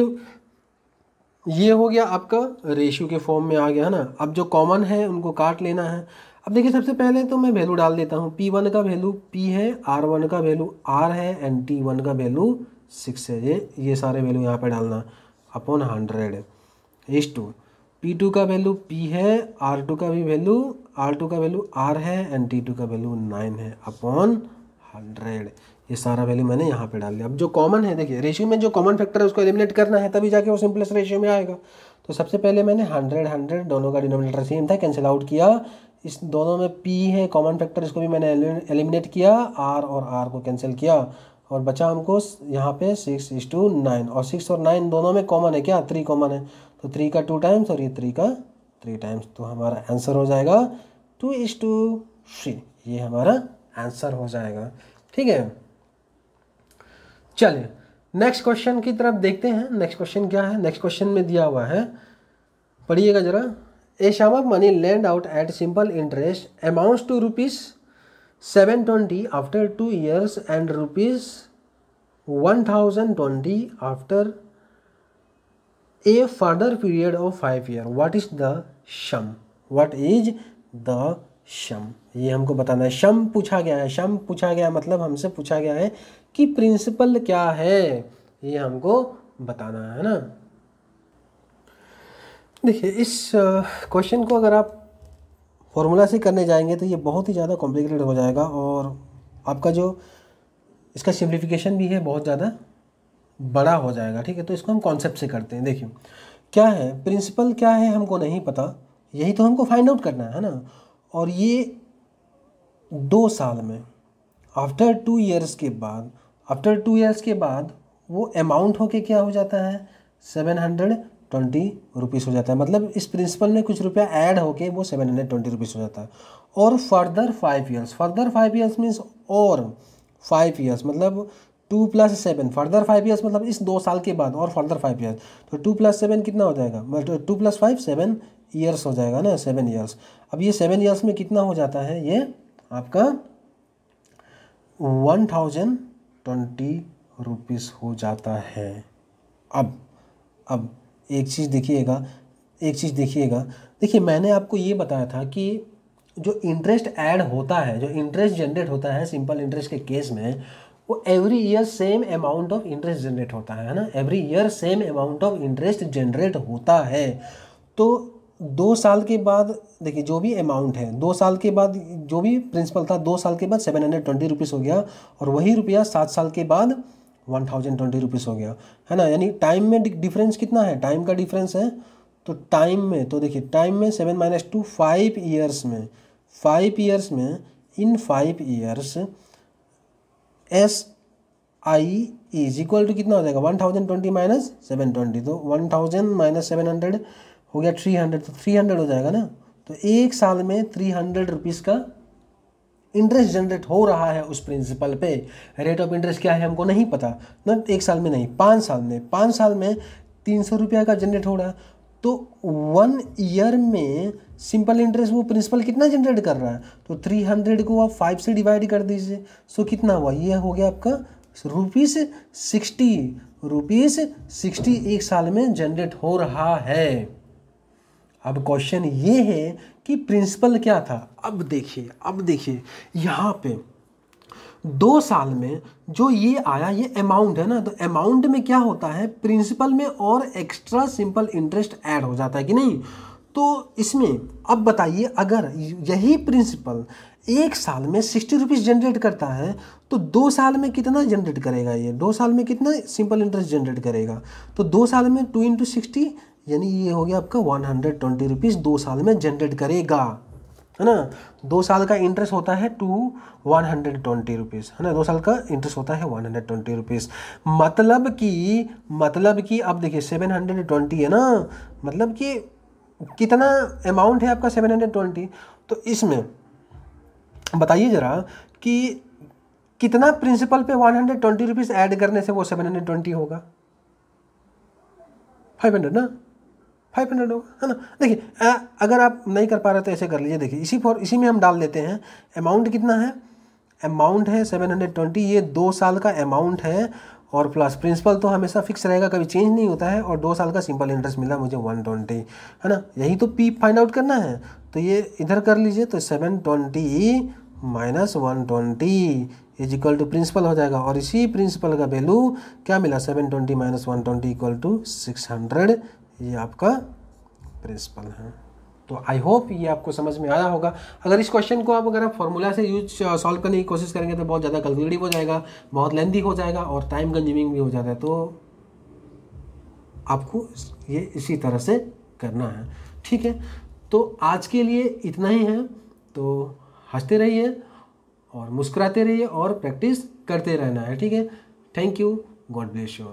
हो गया आपका रेशियो के फॉर्म में आ गया है ना। अब जो कॉमन है उनको काट लेना है। अब देखिए सबसे पहले तो मैं वैल्यू डाल देता हूँ। P1 का वैल्यू P है, R1 का वैल्यू R है एंड T1 का वैल्यू 6 है। ये सारे वैल्यू यहाँ पे डालना अपॉन 100 P2 का वैल्यू P है, R2 का वैल्यू R है एंड T2 का वैल्यू 9 है अपॉन 100। ये सारा वैल्यू मैंने यहाँ पे डाल दिया। अब जो कॉमन है, देखिए रेशियो में जो कॉमन फैक्टर है उसको एलिमिनेट करना है, तभी जाके वो सिंपलेस्ट रेशियो में आएगा। तो सबसे पहले मैंने 100 दोनों का डिनोमिनेटर सेम था, कैंसिल आउट किया। इस दोनों में P है कॉमन फैक्टर, इसको भी मैंने एलिमिनेट किया, R और R को कैंसिल किया और बचा हमको यहाँ पे 6:9 और 6 और 9 दोनों में कॉमन है क्या, 3 कॉमन है। तो 3 का 2 टाइम्स और ये 3 का 3 टाइम्स। तो हमारा आंसर हो जाएगा 2:3। ये हमारा आंसर हो जाएगा। ठीक है, चलिए नेक्स्ट क्वेश्चन की तरफ देखते हैं। नेक्स्ट क्वेश्चन क्या है, नेक्स्ट क्वेश्चन में दिया हुआ है, पढ़िएगा जरा। A sum of money lent out at simple interest amounts to ₹720 after 2 years and ₹1020 after a further period of 5 years। What is the sum, ये हमको बताना है। शम पूछा गया है, शम पूछा गया मतलब हमसे पूछा गया है कि प्रिंसिपल क्या है, ये हमको बताना है ना। देखिए इस क्वेश्चन को अगर आप फॉर्मूला से करने जाएंगे तो ये बहुत ही ज़्यादा कॉम्प्लिकेटेड हो जाएगा और आपका जो इसका सिंप्लीफिकेशन भी है बहुत ज़्यादा बड़ा हो जाएगा। ठीक है, तो इसको हम कॉन्सेप्ट से करते हैं। देखिए क्या है, प्रिंसिपल क्या है हमको नहीं पता, यही तो हमको फाइंड आउट करना है ना। और ये 2 साल में आफ्टर 2 years के बाद वो अमाउंट होके क्या हो जाता है, 720 रुपीज़ हो जाता है। मतलब इस प्रिंसिपल में कुछ रुपया ऐड होके वो 720 रुपीज़ हो जाता है। और फर्दर 5 years मीन्स और 5 years मतलब 2 + 7 फर्दर 5 years मतलब इस 2 साल के बाद और फर्दर 5 years। तो 2 + 7 कितना हो जाएगा, मतलब 2 + 5 7 years हो जाएगा ना, 7 years। अब ये 7 years में कितना हो जाता है, ये आपका 1020 रुपीज़ हो जाता है। अब एक चीज़ देखिएगा, देखिए मैंने आपको ये बताया था कि जो इंटरेस्ट ऐड होता है, जो इंटरेस्ट जनरेट होता है सिंपल इंटरेस्ट के केस में, वो every year same amount of interest generate होता है ना। Every year same amount of interest generate होता है। तो 2 साल के बाद देखिए जो भी अमाउंट है, 2 साल के बाद जो भी प्रिंसिपल था, 2 साल के बाद 720 रुपीज़ हो गया और वही रुपया 7 साल के बाद 1020 रुपीज़ हो गया, है ना। यानी टाइम में डिफरेंस कितना है, टाइम का डिफरेंस है। तो टाइम में तो देखिए टाइम में 7 - 2 5 years में, 5 years में in 5 years SI is equal to कितना हो जाएगा, 1020 - 720। तो 1000 - 700 हो गया 300, तो 300 हो जाएगा ना। तो 1 साल में 300 रुपीज़ का इंटरेस्ट जनरेट हो रहा है उस प्रिंसिपल पे। रेट ऑफ इंटरेस्ट क्या है हमको नहीं पता ना, 1 साल में नहीं, 5 साल में 300 रुपया का जनरेट हो रहा है। तो 1 year में सिंपल इंटरेस्ट वो प्रिंसिपल कितना जनरेट कर रहा है, तो 300 को आप 5 से डिवाइड कर दीजिए। सो कितना हुआ, ये हो गया आपका ₹60 1 साल में जनरेट हो रहा है। अब क्वेश्चन ये है कि प्रिंसिपल क्या था। अब देखिए यहाँ पे 2 साल में जो ये आया, ये अमाउंट है ना। तो अमाउंट में क्या होता है, प्रिंसिपल में और एक्स्ट्रा सिंपल इंटरेस्ट ऐड हो जाता है कि नहीं। तो इसमें अब बताइए, अगर यही प्रिंसिपल 1 साल में 60 रुपीज़ जनरेट करता है तो 2 साल में कितना जनरेट करेगा, ये 2 साल में कितना सिंपल इंटरेस्ट जनरेट करेगा। तो 2 साल में 2 × 60 यानी ये हो गया आपका 120 रुपीज़ 2 साल में जनरेट करेगा, है ना। 2 साल का इंटरेस्ट होता है 120 रुपीज़, है ना। 2 साल का इंटरेस्ट होता है 120 रुपीज़। मतलब कि अब देखिए 720 है ना, मतलब कि कितना अमाउंट है आपका 720। तो इसमें बताइए ज़रा कि कितना प्रिंसिपल पे 120 रुपीज़ ऐड करने से वो 720 होगा। 500 ना, 500 होगा, है ना। देखिए अगर आप नहीं कर पा रहे तो ऐसे कर लीजिए। देखिए इसी में हम डाल देते हैं। अमाउंट कितना है, अमाउंट है 720, ये 2 साल का अमाउंट है, और प्लस प्रिंसिपल तो हमेशा फिक्स रहेगा, कभी चेंज नहीं होता है, और 2 साल का सिंपल इंटरेस्ट मिला मुझे 120, है ना। यही तो पी फाइंड आउट करना है। तो ये इधर कर लीजिए, तो 720 minus 120 is equal to principal हो जाएगा, और इसी प्रिंसिपल का वैल्यू क्या मिला, 720 माइनस 120 इक्वल टू 600, ये आपका प्रिंसिपल है। तो आई होप ये आपको समझ में आया होगा। अगर इस क्वेश्चन को अगर आप फॉर्मूला से सॉल्व करने की कोशिश करेंगे तो बहुत ज़्यादा कैलकुलेटिव हो जाएगा, बहुत लेंथी हो जाएगा, और टाइम कंज्यूमिंग भी हो जाता है। तो आपको ये इसी तरह से करना है, ठीक है। तो आज के लिए इतना ही है। तो हंसते रहिए और मुस्कुराते रहिए और प्रैक्टिस करते रहना है, ठीक है। Thank you, God bless you.